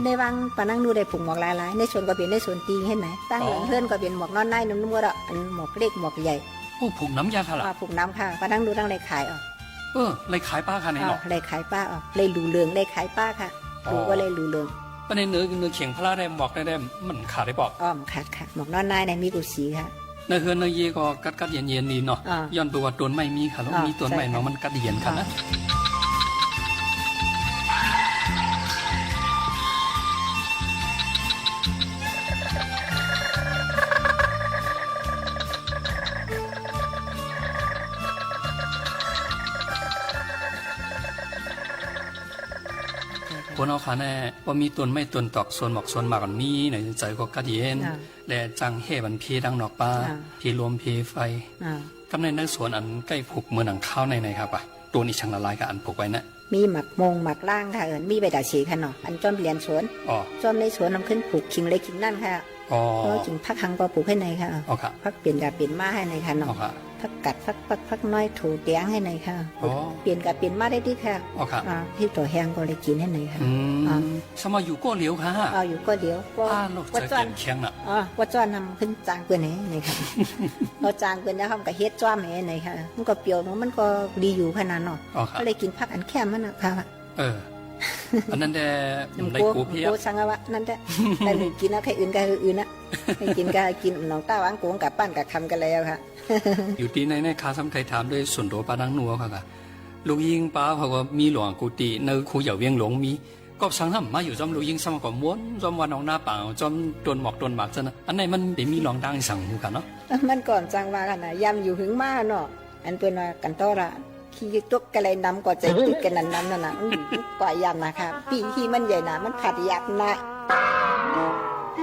[SPEAKER 14] ในวังปานังดูได้ผูกหมอกหลายๆในส่วนก็เป็นในส่วนตีเห็นไหมตั้งหลังเฮือนก็เป็นหมอกนอนในนุ่มๆก็อันหมอกเล็กหมอกใหญ่
[SPEAKER 13] ผูกน้ำยาค่ะล่ะ
[SPEAKER 14] ผูกน้ำค่ะปานังดูตั้งเลยขาย
[SPEAKER 13] เลยขายป้าค่ะในเนาะ
[SPEAKER 14] เลยขายป้าเลยหลูเรืองเลยขายป้าค่ะดูว่าเลยหลูเรือง
[SPEAKER 13] ประเด็นเนื้อเขียงพระได้หมอกได้มันขาดได้บอก
[SPEAKER 14] ขาดค่ะหมอกนอนในในมีกุศลค่ะ
[SPEAKER 13] ในเฮือนในเย่ก็กัดเย็นๆดีเนาะย้อนตัวตัวไม่มีค่ะแล้วมีตัวใหม่เนาะมันกัดเย็นค่ะนะคนเอาขาแน่ว่ามีต้นไม่ต้นตอกส่วนหมอกส่วนหมากมีในใจก็กระเดียนและจังเฮบันพีดังนอกป่าพีรวมพีไฟกำในนักสวนอันใกล้ผูกเมืองหนังข้าวในครับอ่ะตัวนี้ช่างละลายกับอันผูกไว้นะ
[SPEAKER 14] มีหมักมงหมักล่างค่ะมีใบดาชีค่ะเนาะอันจอมเรียนสวนจอมในสวนนำขึ้นผูกขิงเล็กขิงนั่นค่ะขิงพักหังก็ผูกให้ในค่ะพักเปลี่ยนกับเปลี่ยนมาให้ในค่ะเนาะพักกัดพักน้อยถูแดงให้ในค่ะเปลี่ยนกับเปลี่ยนมาได้ดีค่ะที่ตัวแห้งก็เลยกินให้ในค่ะ
[SPEAKER 13] สมัยอยู่ก็เหลียวค่ะ
[SPEAKER 14] อยู่ก็เดียว
[SPEAKER 13] ว่าจ้อนแข็งน่ะ
[SPEAKER 14] ว่าจ้อนนำขึ้นจางเปื่อนในค่ะเราจางเปื่อนแล้วทำกับเฮ็ดจ้อมในค่ะมันก็เปรี้ยวมันก็ดีอยู่ขนาดเนาะก็เลยกินพักอันแค่มันนะค่ะ
[SPEAKER 13] อันนั้นแต่
[SPEAKER 14] ได้กูเพียบสังวะนั่นแต่แต่หนึ่งกินนะใครอื่นก็อื่นนะให้กินก็กินน้องต้าวางกูกับปั้นกับคำกันแล้วค่ะ
[SPEAKER 13] อยู่ที่ในคาซ้ำไทยถามด้วยส่วนตัวป้าดังนัวค่ะลูกยิงป้าเขาก็มีหลวงกุฏิในคูเหย่าเวียงหลวงมีก็สังทำมาอยู่จอมลูกยิงซ้ำก็ม้วนจอมวันน้องหน้าป่าจอมตวนหมอกตวนหมากซะนะอันไหนมันเป็นมีหลวงดังสั่งหูกันเนาะ
[SPEAKER 14] มันก่อนจังว่ากันนะยำอยู่หึงมากเนาะอันเป็นว่ากันต่อละ ขี่ตกกันเลยนำก็ใจติดกันนั้นนั่นน่ะกว่ายันนะคะปีที่มันใหญ่น่ะมันผัดยักนะ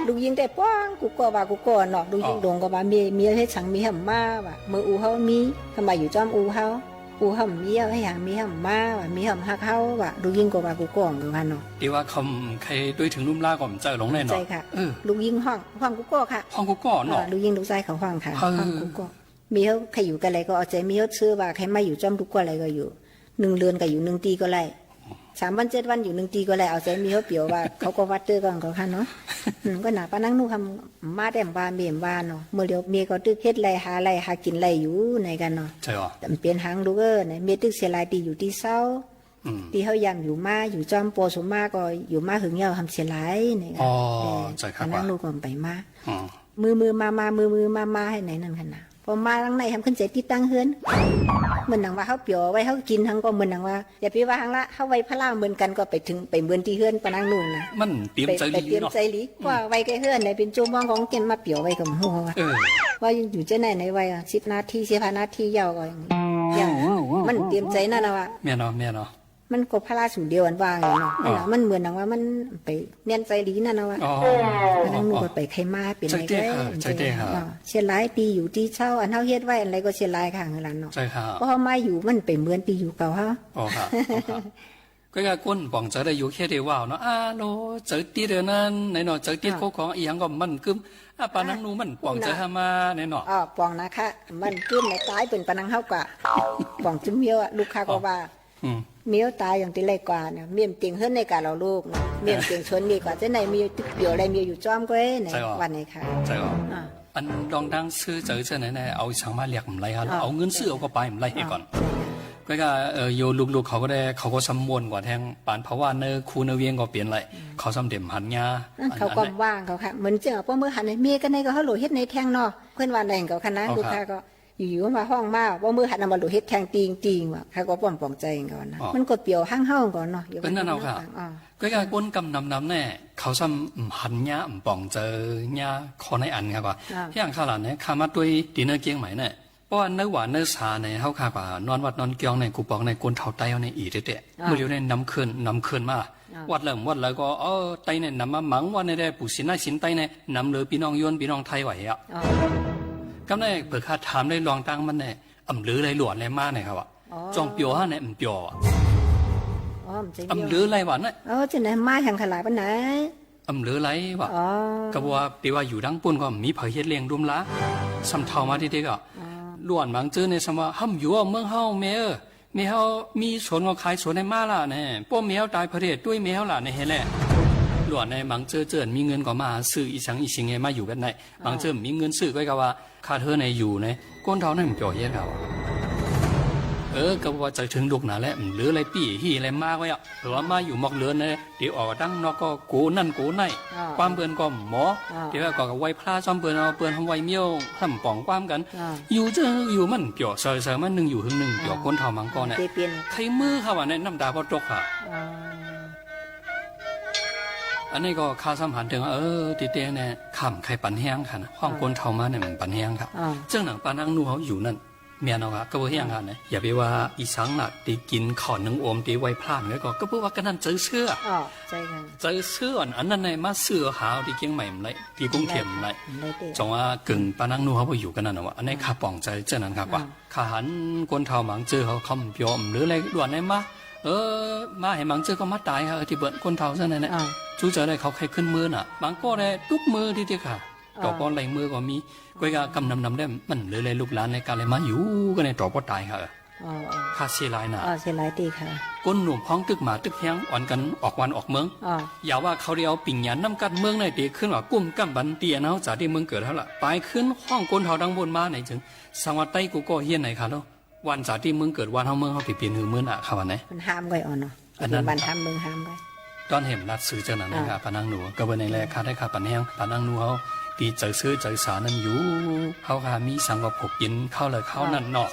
[SPEAKER 14] ลูกยิงแต่ป้องกูก็ว่ากูก็เนาะลูกยิงดงก็ว่าเมียให้ฉังมีหำมาว่ะมืออูเฮามีทำไมอยู่จอมอูเฮามีให้หางมีหำมาว่ะมีหำฮักเฮาว่ะลูกยิงก็ว่ากูก็เหมือนกันเนาะ
[SPEAKER 13] ดีว่าคำใครด้วยถึงลุ่มล่าก่อมเจอหลงแน่เนาะ
[SPEAKER 14] ใช่ค่ะลูกยิงห้องกูก็ค่ะ
[SPEAKER 13] ห้องกูก็เนาะ
[SPEAKER 14] ลูกยิงลูกชายเขาห้องค่ะห้องกูก็มีเขาใครอยู่กันอะไรก็เอาใจมีเขาซื้อว่าใครไม่อยู่จอมทุกก็อะไรก็อยู่1 เดือนก็อยู่1 ตีก็ไร3 วัน 7 วันอยู่1 ตีก็ไรเอาใจมีเขาเปียวว่าเขาก็วัดเตอร์ก่อนเขาค่ะเนาะก็หนาปานั่งนู่ทำมาแดมว่าเมียมว่าเนาะเมื่อเดียวเมียก็ตึกเฮ็ดไรหากินไรอยู่ในกันเนาะ
[SPEAKER 13] ใช่หรอ
[SPEAKER 14] แต่เปลี่ยนหางลูกเนี่ยเมียตึกเสียลายตีอยู่ที่เศร้าตีเขายำอยู่มาอยู่จอมโปสมมาก็อยู่มาหึงเยาทำเสียลายเนี่ย
[SPEAKER 13] อ๋อใช่ครับ
[SPEAKER 14] นั่งลูกก็ไปมามือมาให้ไหนนั่นขนาดพอมาทางในทำขึ้นใจติดตั้งเฮือนเหมือนหนังว่าเขาเปียวไว้เขากินทั้งก็เหมือนหนังว่าอย่าไปว่าทางละเขาไว้พระล่างเหมือนกันก็ไปถึงไปเหมือนที่เฮือนปนังนู่นนะ
[SPEAKER 13] มันเตรียมใจลีเนาะ
[SPEAKER 14] ว่าไว้แกเฮือนไหนเป็นจูมองของเกณฑ์มาเปียวไว้กับหัวว่าอยู่เจ้าไหนในไว้10 นาที15 นาทียาวก็อย่างมันเตรียมใจนั่นนะว่า
[SPEAKER 13] แม่เนาะ
[SPEAKER 14] มันก็พระราสูเดียวกันว่าเนาะมันเหมือนหนังว่ามันไปเนียนใจลีนั่นนะว่านั่งนู่นก็ไปใครมาเป็นอะไรก็เชียร์ไลปีอยู่ที่เช่าอันเท่าเฮ็ดไว้อะไรก็เชียร์ไลค่ะเงินล้านเนาะเพราะมาอยู่มันไปเหมือนปีอยู่เก่าฮะ
[SPEAKER 13] อ๋อครับก็กก้นป่องเจอได้อยู่แค่เดียวว่าเนาะโลเจอตีเดือนนั้นในเนาะเจอตีของอีหยังก็มันกึมปานังนูมันป่องเจอหามาในเนาะ
[SPEAKER 14] ป่องนะคะมันกึมในตายเป็นปานังเฮากะป่องจุ้มเมียวลูกค้าก็ว่าเมียวตายอย่างที่ไรกว่าเนี่ยเมียมเตียงเฮือนในการเราลูกนะเมียมเตียงชนดีกว่าจะไหนมีตึกเดียวอะไรมีอยู่จอมก็ในวันไหนค่ะ
[SPEAKER 13] ใช่หรออันดองดังซื้อเจอไหนเอาช่างมาเรียกผมไรฮะเอาเงินซื้อเอาก็ไปผมไรให้ก่อนก็โยลูกเขาก็ได้เขาก็ซ้ำมวนกว่าแทงปานเพราะว่าเนื้อคูเนื้อเวียงก็เปลี่ยนไรเขาซ้ำเด่มหันยา
[SPEAKER 14] เขาก็ว่างเขาค่ะเหมือนเจ้าเพราะเมื่อหันเมียกันในก็เขาหลุดเฮ็ดในแทงเนาะเพื่อนวันไหนเขาคณะลูกค้าก็อยู่ๆมาห้องมาว่ามือหันมาดูเฮ็ดแทงตีงว่ะใครก็ป้อมปองใจก่อนนะมันก็เปียวห้างเฮาก่อนเนาะ
[SPEAKER 13] เป็นนั่นเอาค่ะก็การก้นกำนำแน่เขาซ้ำหันยาป่องเจอยาคอในอันครับว่าที่อ่างข้าวหลานเนี่ยขามาด้วยดีเนอร์เกียงใหม่เนี่ยเพราะว่าเนื้อหวานเนื้อสาเนี่ยเขาขากว่านอนวัดนอนเกียงในกูปองในก้นเท้าไตเอาในอีเด็ดเมื่อเดียวเนี่ยน้ำคืนมาวัดแล้วก็ไตเนี่ยน้ำมาหมังวันในปู่สินไตเนี่ยน้ำเลยพี่น้องยวนพี่น้องไทยไหวอ่ะก็ได้เปิดคาถามได้ลองตั้งมันเนี่ยหรือไรหลวนไรมากเนี่ยครับจองเปียวฮะเนี่ยเปียวหรือไรวะเนี่ย
[SPEAKER 14] จะไหนไม้แห่งขลายปันไหน
[SPEAKER 13] หรือไรวะก็ว่าปีว่าอยู่ดังปุ่นก็มีเผยเฮ็ดเลี้ยงรุมละซ้ำเท่ามาที่เด็กอ่ะหลวนบางเจอในสมัยห้ำอยู่เมืองเฮาเมเฮามีสวนก็ขายสวนในมาล่ะเนี่ยพวกแมวตายประเทศด้วยแมวล่ะในเฮแหละหลวนในบางเจอมีเงินก็มาซื้ออีสังอีสิงไงมาอยู่กันไหนบางเจอมีเงินซื้อก็ว่าคาเธอในอยู่ในก้นเท้าในมันเปียวเย็ดเขาก็ว่าจะถึงลูกหนาแล้วหรืออะไรปีหีอะไรมากไว้อะหรือว่ามาอยู่มอกเลือนเนี่ยเดี๋ยวออกตั้งนอกก็โกนั่นโกในความเปื่อนก็หมอเดี๋ยวก็ไว้พลาซ้อมเปื่อนเอาเปื่อนทำไว้เมี่ยวทำป่องความกันอยู่เจออยู่มันเปียวเสยมันหนึ่งอยู่หึงหนึ่งเปียวก้นเท้ามังกรเนี่ยใครมือเขาว่าเนี่ยน้ำตาพอตกค่ะอันนี้ก็ข้าสัมผัสถึงตีเต้เนี่ยขำใครปั่นแห้งค่ะนะห้องก้นเท้ามาเนี่ยมันปั่นแห้งครับเจ้าหนังปานังนูเขาอยู่นั่นเมียเราก็บ่เฮียงกันนะอย่าไปว่าอีสังน่ะตีกินข้าวนึ่งโอมตีไว้พลาดเนี่ยก็เพื่อว่ากันนั่นเจอเสื้อ
[SPEAKER 14] ใช่ค่ะ
[SPEAKER 13] เจอเสื้ออันนั้นในมาเสื้อหาวที่เกียงใหม่เลยที่กรุงเทพเลยจงว่ากึ่งปานังนูเขาไปอยู่กันนั่นว่าอันนี้ข้าป่องใจเจ้านั้นครับว่าข้าหันคนเท่าหมังเจอเขาคำยอมหรืออะไรด่วนไหนมามาให้หมังเจอก็มาตายค่ะที่เบิดคนเท่าเส้นนั้นเนี่ยจู้เจอได้เขาใครขึ้นมือน่ะบางก็ได้ทุกมือที่เดียวค่ะต่อป้อนไหลมือก็มีก็ยากำนำได้มันเลยเลยลูกหลานในการเลยมาอยู่ก็ในต่อป้อตายค่ะค่าเสียหลายนะ
[SPEAKER 14] เสียหลายตีค่ะ
[SPEAKER 13] ก้นหนุ่มพ้องตึกหมาตึกแห้งอ่อนกันออกวันออกเมืองอย่าว่าเขาเดียวปิ่งหยันน้ำกัดเมืองในตีขึ้นว่ากุ้มกั้มบันเตียนเอาจากที่เมืองเกิดเท่าละไปขึ้นห้องก้นเท่าดังบนมาไหนถึงสังวัตไต้กูก็เฮียนไหนค่ะเนาะวันจากที่เมืองเกิดวันเท่าเมืองเขาเปลี่ยนหือเมืองอ่ะค่ะวันไหน
[SPEAKER 14] มันห้ามไว้อ่อนเนาะอันนั้นบันห้ามเมืองห้ามไว้
[SPEAKER 13] ตอนเห็นรัดซื้อเจ้าหน้าที่ค่ะปานังหนูก็เป็นในแรกค่ะได้ค่ะปันแห้งปานังหนูเขาตีเจอซื้อเจอสานั่นอยู่เขาค่ะมีสังกับผกยินเข้าเลยเข้านั่นเนาะ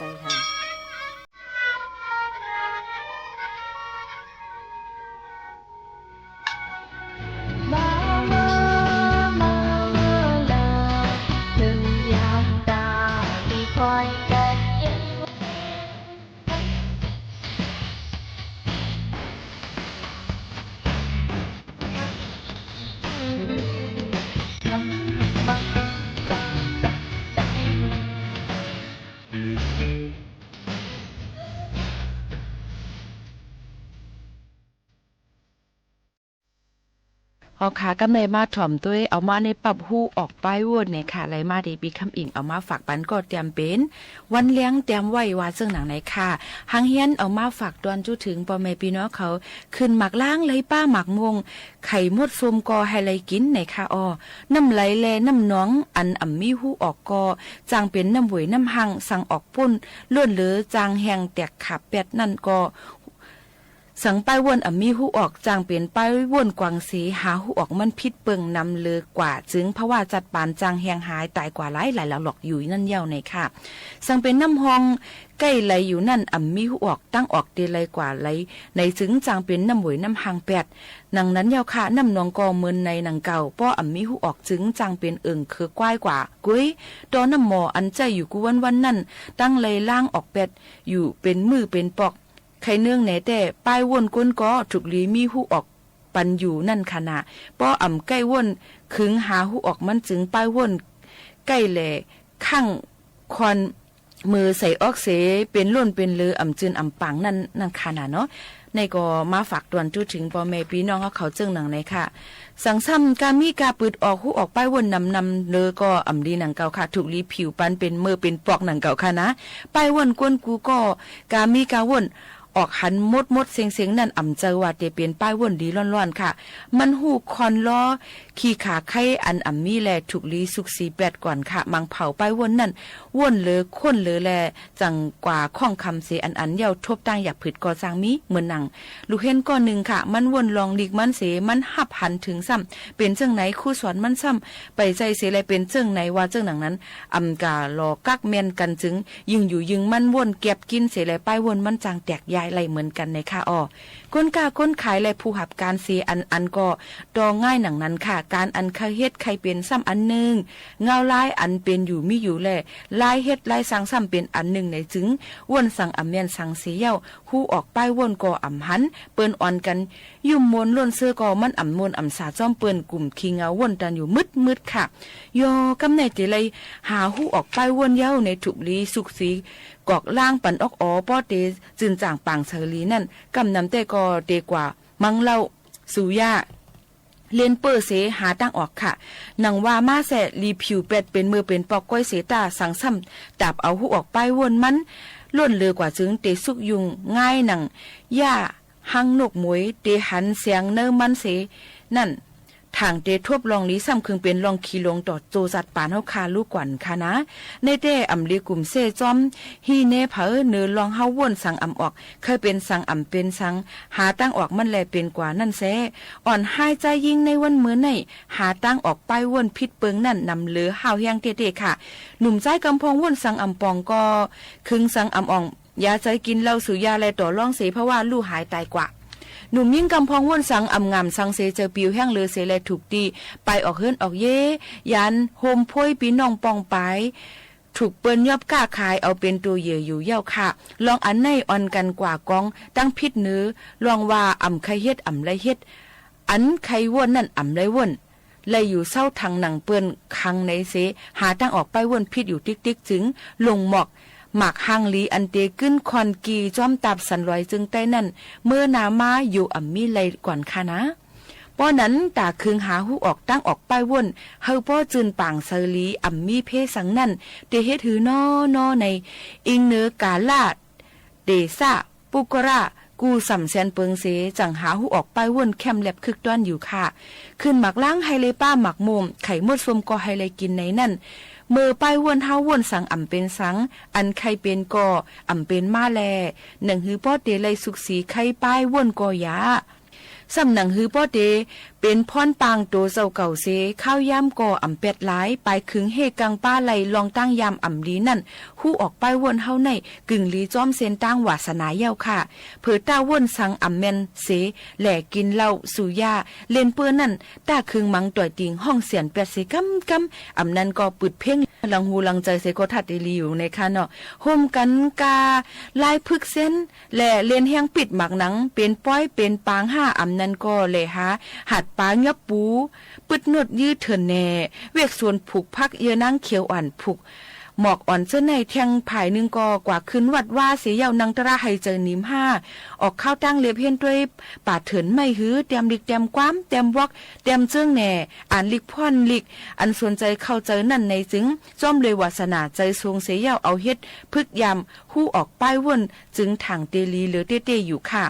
[SPEAKER 3] ฮาคากำในมาถ่อมด้วยเอามาในปรับฮู้ออกป้ายวนเนี่ยค่ะไหลมาได้ปีคำอิงเอามาฝากปันก็เตรียมเป็นวันเลี้ยงเตรียมไว้ว่าซึ่งหนังไหนค่ะหังเฮียนเอามาฝากตอนจุถึงพ่อแม่พี่น้องเขาขึ้นหมักล้างไหลป้าหมักมงไข่มดส้มกอให้ไหลกินในค่ะอ้อน้ำไหลแลน้ำน้องอันอ่ำมีฮู้ออกกอจางเป็นน้ำหวยน้ำหังสั่งออกป่นล้วนเหลือจางแหงแตกขับแปดนั่นก็สังป้ายวนมีหูออกจางเปลี่ยนป้ายวนกวางสีหาหูออกมันพิษเปิงนำเลือกว่าจึงเพราะว่าจัดปานจางแหงหายตายกว่าหลายหลอกอยู่นั่นเย้าในค่ะสังเป็นน้ำหองใกล้ไหลอยู่นั่นมีหูออกตั้งออกเดลัยกว่าไหลในจึงจางเป็นน้ำหวยน้ำหางแปดนังนั้นเย้าค่ะน้ำนองกอเมินในนังเก่าป้อมีหูออกจึงจางเป็นคือกว้ายกว่ากุ้ยตอนน้ำหมออันใจอยู่กูวันนั่นตั้งไหลล่างออกแปดอยู่เป็นมือเป็นปอกใครเนื่องไหนแต่ป้ายวนก้นก็ถูกลีมีหูออกปันอยู่นั่นขณะป้อใกล้วนขึงหาหูออกมันจึงป้ายวนใกล้แหล่ข้างควันมือใส่ออกเสเป็นล้นเป็นเลือจืนปังนั่นขณะเนาะในก็มาฝากตวนจุถึงพ่อแม่พี่น้องเขาจึงหนังในค่ะสังซ้ำกามีกาปืดออกหูออกป้ายวนนำเลอก็ดีหนังเก่าค่ะถูกลีผิวปันเป็นมือเป็นปอกหนังเก่าค่ะนะป้ายวนก้นกูก็กามีกาวนออกหันมดเสียงนั่นเจอว่าเตเปลี่ยนป้ายวนดีร้อนๆค่ะมันหูคอนล้อขี่ขาไข่อันมีแลถูกลีสุกสีแปดก่อนค่ะมังเผาป้ายวนนั่นวนเลอค้นเลอแลจังกว่าข้องคำเสอันเยาทบตั้งอยากผืดก่อจางมีเหมือนหนังลูกเห็นก้อนหนึ่งค่ะมันวนลองลีกมันเสมันหับหันถึงซ้ำเป็นเจ้งไหนคู่สอนมันซ้ำไปใจเสอะไรเป็นเจ้งไหนว่าเจ้งหนังนั้นกาลอกักแมนกันจึงยิงอยู่ยิงมันวนเก็บกินเสอะไรป้ายวนมันจางแตกยายไหลเหมือนกันในค่ะอ้อก้นกาก้นขายและผู้หับการเสียอันก็ดอง่ายหนังนั้นค่ะการอันเคยเฮ็ดใครเป็นซ้ำอันหนึ่งเงาลายอันเป็นอยู่มีอยู่แลลายเฮ็ดลายสังซ้ำเป็นอันหนึ่งในจึงว่นสังเมียนสังเสียเย้าหูออกป้ายว่นก็หันเปิ้นอ่อนกันยุ่มมวนล้วนเสื้อก็มันมวนสาจ้อมเปิ้นกลุ่มขี้เงาว่นกันอยู่มืดค่ะยอกำในเจเลยหาหูออกป้ายว่นเย้าในถุกลีสุกสีกอกล่างปันออกป้อเตจึนจ่างปางเสรีนั่นกำนำแต่ก็เตกว่ามังเล่าสุยาเลียนเปอร์เสหาตั้งออกค่ะนังว่ามาแสรีผิวเป็ดเป็นมือเป็นปอกก้อยเสตาสังซ้ำดับเอาหูออกไปวนมันล้นเลือกว่าจึงเตสุกยุงง่ายหนังย่าหังนกหมวยเตหันเสียงเนื้อมันเสนั่นทางเตทบลองลีซ้ำคึงเป็นลองขีลงต่อโจจัดปานเฮาคาลูกกวนค่ะนะในเต้ลีกลุ่มเซจอมฮีเนเผอเนือลองเฮาว่นสังออกเคยเป็นสังเป็นสังหาตั้งออกมันแลเป็นกว่านั่นแซอ่อนหายใจยิงในวันมื้อในหาตั้งออกไปว่นพิษเปิงนั่นนำเหลือหาวแฮงเตๆค่ะหนุ่มใจกำพองว่นสังปองก็คึงสังอ่องยาใจกินเหล้าสุยาแลต่อรองเสเพราะว่าลูกหายตายกว่าหนุ่มยิ่งกำพองว่นสังงามสังเสเจอปิวแห้งเลือเสแลถูกตีไปออกเฮิรนออกเย่ยันโฮมพ้อยปีน้องปองไปถูกเปิ้นยอบก้าขายเอาเป็นตัวเหยื่ออยู่เย้าค่ะลองอันในอ่อนกันกว่ากองตั้งพิษเนื้อลองว่าไข่เฮ็ดไรเฮ็ดอันไข่ว่นนั่นไรว่นเลยอยู่เศร้าทางหนังเปิ้นคังในเสหาตั้งออกไปว่นพิษอยู่ติ๊กจึงลงหมอกหมากหางลีอันเตขึ้นคอนกีจอมตับสันลอยจึงใต้นั่นเมื่อนามาอยู่มีไหลก่อนค่ะนะป้อนั้นตาคึงหาหูออกตั้งออกป้ายว่นเฮาป้อจืนปางเซลีมีเพสังนั่นเตเฮ็ดหือนอในอิงเนื้อกาลาดเดซ่าปุกระกูสำแสนเปิงเสจังหาหูออกป้ายว่นแคมแลบคึกต้อนอยู่ค่ะขึ้นหมักล้างไฮเลป้าหมักมุมไข่มดสมก็ไฮเลกินในนั่นเมื่อป้ายวนเฮาวนสังเป็นสังอันใครเป็นก็เป็นมาแลหนังหือป้อเตเลยสุกสีไข่ป้ายวนก็ยาสำหนังหือป้อเตเป็นพรปางโตเจ้าเก่าเสข้าวย่ำก่อเป็ดหลายไปขึงเฮกังป้าไหลลองตั้งยำลีนั่นหู้ออกป้ายวนเฮาในกึ่งลีจ้อมเซนตั้งวาสนาเย้าค่ะเผื่อต้าวนสังแมนเสแหล่กินเหล้าสุยาเล่นเปื้อนั่นต้าคึงมังต่อยติงห้องเสียนแปดเสกำนั้นก็ปึดเพ่งลังหูลังใจเสก็ทัดได้ลีอยู่ในค่ะเนาะห่มกันกาลายพึกเส้นแหล่เล่นแห้งปิดหมักหนังเป็นป้อยเป็นปาง5นั้นก็แหล่หาหัดปางับปูปึดนวดยืดเถินแน่เวกส่วนผูกพักเยอะนั่งเขียวอ่อนผูก หมอกอ่อนเจ้าในแทงผายนึงก็กว่าขึ้นวัดว่าเสียยาวนังตระให้เจอนิม5ออกเข้าตั้งเลียบเฮียนด้วยป่าเถินไม่หือเตรียมลิกเตรียมความเตรียมวอกเตรียมเจิ้งแหน่อ่านลิกพ่อนลิกอันสนใจเข้าเจอนั่นในจึงจ้อมเลยวาสนาใจทรงเสียยาวเอาเฮ็ดพึกยำหู้ออกป้ายวนจึงถังเตลีหรือเต้ๆอยู่ค่ะ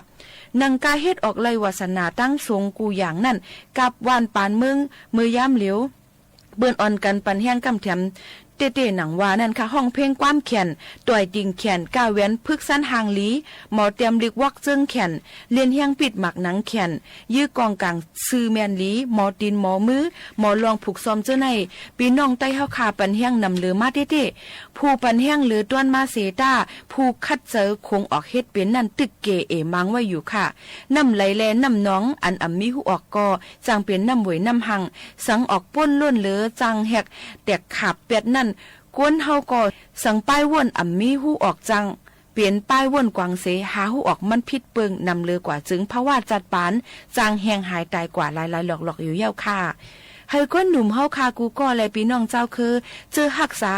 [SPEAKER 3] นังกาเฮ็ดออกเลยวาสนาตั้งทรงกูอย่างนั่นกับวานปานเมืองมือยามเหลียวเบิ่นอ่อนกันปันแห้งกำแถมเต้ๆหนังว่านั่นค่ะห้องเพลงความแขนต่อยติ่งแขนก้าวแหวนพึกสั้นหางหลีหมอเตรียมลิกวักเจิ้งแขนเลียนเฮียงปิดหมักหนังแขนยื้อกองกลางซื้อแมนหลีหมอตีนหมอมือหมอลองผูกซ้อมเจ้าในปีน้องใต้เฮาคาปันแห้งนำเลือมาเต้ๆผู้ปันแห้งหรือต้วนมาเสตาผู้คัดเจอคงออกเฮ็ดเป็นนั่นตึกเกเอมังไว้อยู่ค่ะน้ำไหลแลน้ำน้องอันอำมีหูออกกอจางเป็นน้ำหวยน้ำหังสังออกป้นล้นเหลือจังแหกแตกขาบเป็ดนั่นกวนเฮาก็สังป้ายว่นอ่ำมีหูออกจังเปลี่ยนป้ายว่นกวางเสหาหูออกมันพิษเปิงนำเลือกว่าจึงเพราะว่าจัดปานจางแหงหายตายกว่าหลายๆหลอกๆอยู่เย้าค่ะเฮาก้นหนุ่มเฮาคากูก็และพี่น้องเจ้าคือเจอหักษา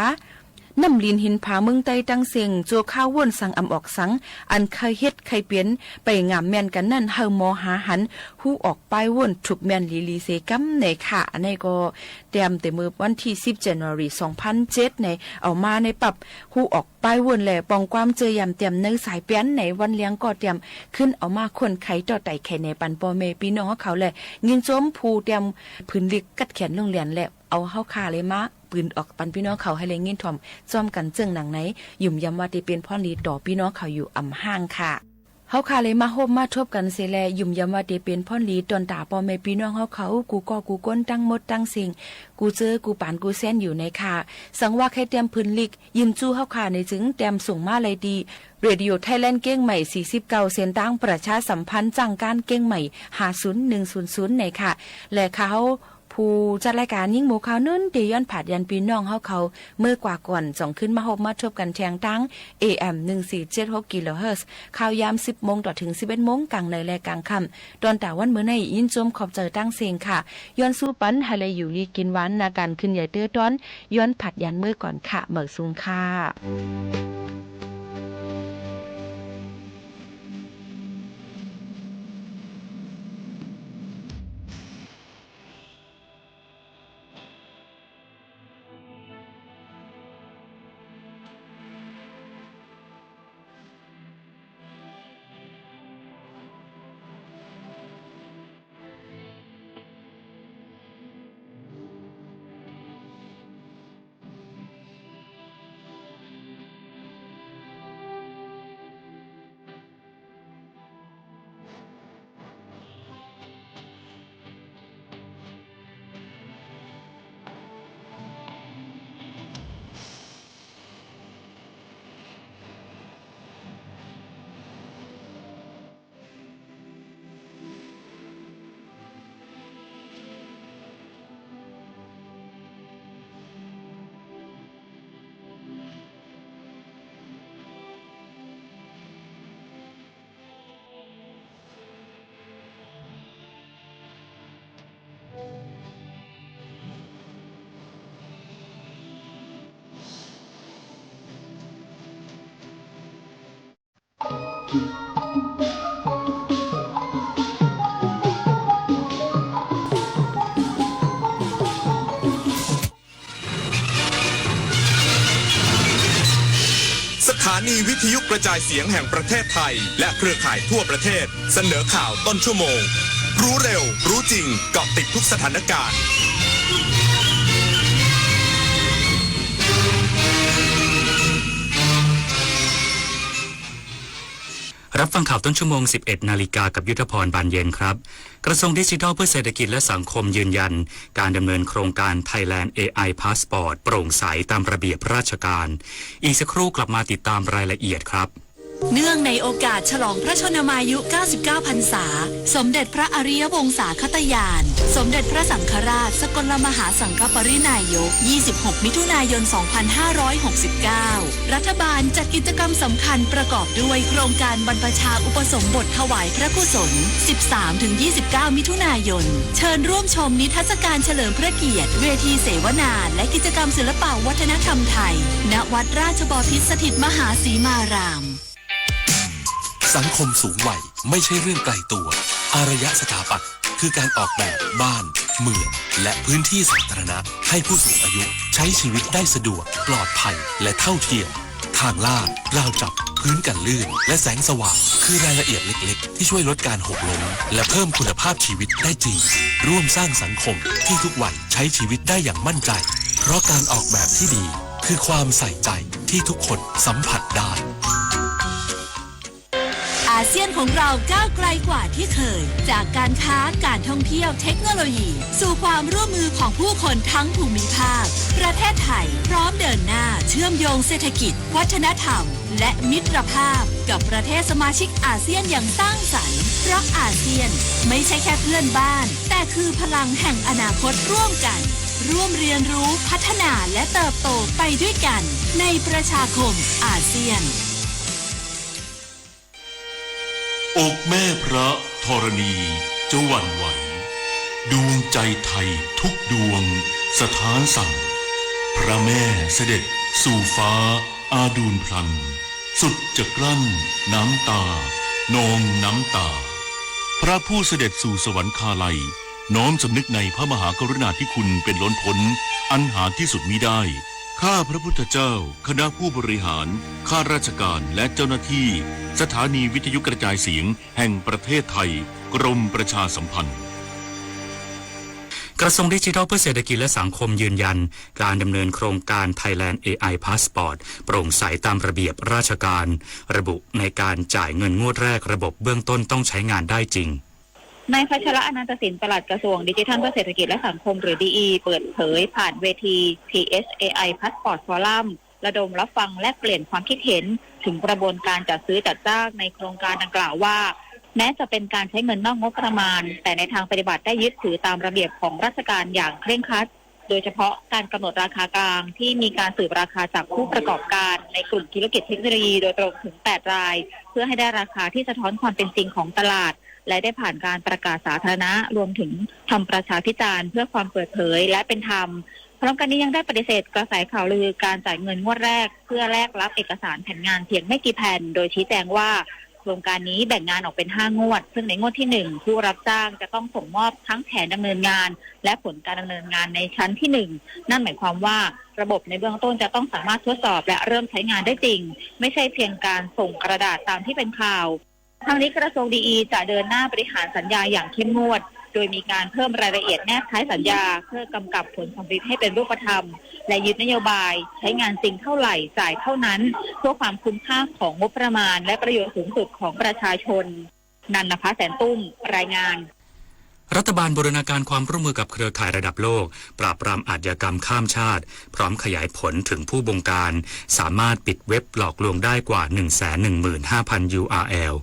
[SPEAKER 3] น้ำลินหินผาเมืองใต้ตั้งเสียงโจข้าวว่นสังอำออกสังอันเคยเฮ็ดเคยเปลี่ยนไปงามแม่นกันนั่นเฮาหมอหาหันหูออกป้ายว่นถูกแม่นลีเซกัมในค่ะอันนี้ก็เตรียมแต่มือวันที่10 January 2007ในเอามาในปรับหูออกป้ายว่นแหละปองความเจอยำเตรียมในสายเปลี่ยนในวันเลี้ยงก็เตรียมขึ้นเอามาคนไขต่อไต่ไขในปันปอเมพี่น้องเขาแหละยินจมผู้เตรียมพื้นลิกกัดแขนโรงเรียนแล้วเอาเฮาคาเลยมาปืนออกปันพี่น้องเขาให้เลยงินถ่อมจ้อมกันเจิ้งหนังไหนยุ่มยำว่าที่เป็นพ่อลีต่อพี่น้องเขาอยู่อ่ำห้างค่ะเฮาคาเลยมาโฮมมาทบกันเสแลยุ่มยำว่าที่เป็นพ่อลีตอนตาปอแม่พี่น้องเขากูก็กูก้นตั้งหมดตั้งสิ่งกูเจอกูปานกูแซนอยู่ในค่ะสังว่าแค่เตรียมพื้นลิกยิ้มจู้เฮาคาในจึงเตรียมส่งมาเลยดีเรดิโอไทยแลนด์เก้งใหม่49เส้นตั้งประชาสัมพันธ์จังการเก้งใหม่50100ในค่ะและเขาผู้จัดรายการยิ่งหมู่ข่าวนั้นได้ย้อนผาดยันพี่น้องเฮาเขาเมื่อกว่าก่อนส่งขึ้นมาพบมาทบกันแทงตั้ง AM 1476 กิโลเฮิรตซ์ข่าวยาม 10 โมงต่อถึง 11 โมงกลางในและกลางค่ำตอนแต่วันมื้อในยินจมขอบเจอตั้งเสียงค่ะย้อนสู้ปันให้เลยอยู่ลีกินหวานนาการขึ้นใหญ่เตื้อต้อนย้อนผัดยันเมื่อก่อนค่ะเหมิกสูงค่ะ
[SPEAKER 1] สถานีวิทยุกระจายเสียงแห่งประเทศไทยและเครือข่ายทั่วประเทศเสนอข่าวต้นชั่วโมงรู้เร็วรู้จริงเกาะติดทุกสถานการณ์
[SPEAKER 15] รับฟังข่าวต้นชั่วโมง 11 นาฬิกากับยุทธพรบานเย็นครับกระทรวงดิจิทัลเพื่อเศรษฐกิจและสังคมยืนยันการดำเนินโครงการ Thailand AI Passport โปร่งใสตามระเบียบราชการอีกสักครู่กลับมาติดตามรายละเอียดครับ
[SPEAKER 2] เนื่องในโอกาสฉลองพระชนมายุ 99 พรรษา สมเด็จพระอริยวงศาคตยาน สมเด็จพระสังฆราชสกลมหาสังฆปรินายก 26 มิถุนายน 2569 รัฐบาลจัดกิจกรรมสำคัญประกอบด้วยโครงการบรรพชาอุปสมบทถวายพระกุศล 13-29 มิถุนายน เชิญร่วมชมนิทรรศการเฉลิมพระเกียรติ เวทีเสวนาและกิจกรรมศิลปวัฒนธรรมไทย ณ วัดราชบพิตรสถิตมหาสีมาราม
[SPEAKER 16] สังคมสูงวัยไม่ใช่เรื่องไกลตัว อารยสถาปัตย์คือการออกแบบบ้าน เมืองและพื้นที่สาธารณะให้ผู้สูงอายุใช้ชีวิตได้สะดวกปลอดภัยและเท่าเทียมทางลาดราวจับพื้นกันลื่นและแสงสว่างคือรายละเอียดเล็กๆที่ช่วยลดการหกล้มและเพิ่มคุณภาพชีวิตได้จริงร่วมสร้างสังคมที่ทุกวัยใช้ชีวิตได้อย่างมั่นใจเพราะการออกแบบที่ดีคือความใส่ใจที่ทุกคนสัมผัสได้
[SPEAKER 2] อาเซียนของเราก้าวไกลกว่าที่เคยจากการค้าการท่องเที่ยวเทคโนโลยีสู่ความร่วมมือของผู้คนทั้งภูมิภาคประเทศไทยพร้อมเดินหน้าเชื่อมโยงเศรษฐกิจวัฒนธรรมและมิตรภาพกับประเทศสมาชิกอาเซียนอย่างสร้างสรรค์เพราะอาเซียนไม่ใช่แค่เพื่อนบ้านแต่คือพลังแห่งอนาคตร่วมกันร่วมเรียนรู้พัฒนาและเติบโตไปด้วยกันในประชาคมอาเซียน
[SPEAKER 17] อกแม่พระธรณีจะหวั่นไหวดวงใจไทยทุกดวงสถานสั่งพระแม่เสด็จสู่ฟ้าอาดูลพลันสุดจะกลั้นน้ำตานองน้ำตาพระผู้เสด็จสู่สวรรคาลัยน้อมสำนึกในพระมหากรุณาธิคุณเป็นล้นพ้นอันหาที่สุดมิได้ข้าพระพุทธเจ้าคณะผู้บริหารข้าราชการและเจ้าหน้าที่สถานีวิทยุกระจายเสียงแห่งประเทศไทยกรมประชาสัมพันธ์
[SPEAKER 15] กระทรวงดิจิทัลเพื่อเศรษฐกิจและสังคมยืนยันการดำเนินโครงการ Thailand AI Passport โปร่งใสตามระเบียบราชการระบุในการจ่ายเงินงวดแรกระบบเบื้องต้นต้องใช้งานได้จริง
[SPEAKER 18] นายพัชระอนันตสินปลัดกระทรวงดิจิทัลเพื่อเศรษฐกิจและสังคมหรือ DE เปิดเผยผ่านเวที THAI Passport Forum ระดมรับฟังและเปลี่ยนความคิดเห็นถึงกระบวนการจัดซื้อจัดจ้างในโครงการดังกล่าวว่าแม้จะเป็นการใช้เงินนอกงบประมาณแต่ในทางปฏิบัติได้ยึดถือตามระเบียบของราชการอย่างเคร่งครัดโดยเฉพาะการกำหนดราคากลางที่มีการสืบราคาจากผู้ประกอบการในกลุ่มธุรกิจเทคโนโลยีโดยตรงถึง8รายเพื่อให้ได้ราคาที่สะท้อนความเป็นจริงของตลาดและได้ผ่านการประกาศสาธารณะรวมถึงทำประชาพิจารณ์เพื่อความเปิดเผยและเป็นธรรมพร้อมกันนี้ยังได้ปฏิเสธกระแสข่าวลือการจ่ายเงินงวดแรกเพื่อแลกรับเอกสารแผนงานเพียงไม่กี่แผ่นโดยชี้แจงว่าโครงการนี้แบ่งงานออกเป็น5งวดซึ่งในงวดที่1ผู้รับจ้างจะต้องส่งมอบทั้งแผนดำเนินงานและผลการดำเนินงานในชั้นที่1นั่นหมายความว่าระบบในเบื้องต้นจะต้องสามารถทดสอบและเริ่มใช้งานได้จริงไม่ใช่เพียงการส่งกระดาษตามที่เป็นข่าวทางนี้กระทรวงดีจะเดินหน้าบริหารสัญญาอย่างเข้มงวดโดยมีการเพิ่มรายละเอียดแนบท้ายสัญญาเพื่อกำกับผลสำเร็จให้เป็นรูปธรรมและยึดนโยบายใช้งานจริงเท่าไหร่จ่ายเท่านั้นเพื่อความคุ้มค่าของงบประมาณและประโยชน์สูงสุดของประชาชนนันนภาแสนตุ้มรายงาน
[SPEAKER 15] รัฐบาลบูรณาการความร่วมมือกับเครือข่ายระดับโลกปราบปรามอาชญากรรมข้ามชาติพร้อมขยายผลถึงผู้บงการสามารถปิดเว็บหลอกลวงได้กว่า 115,000 URL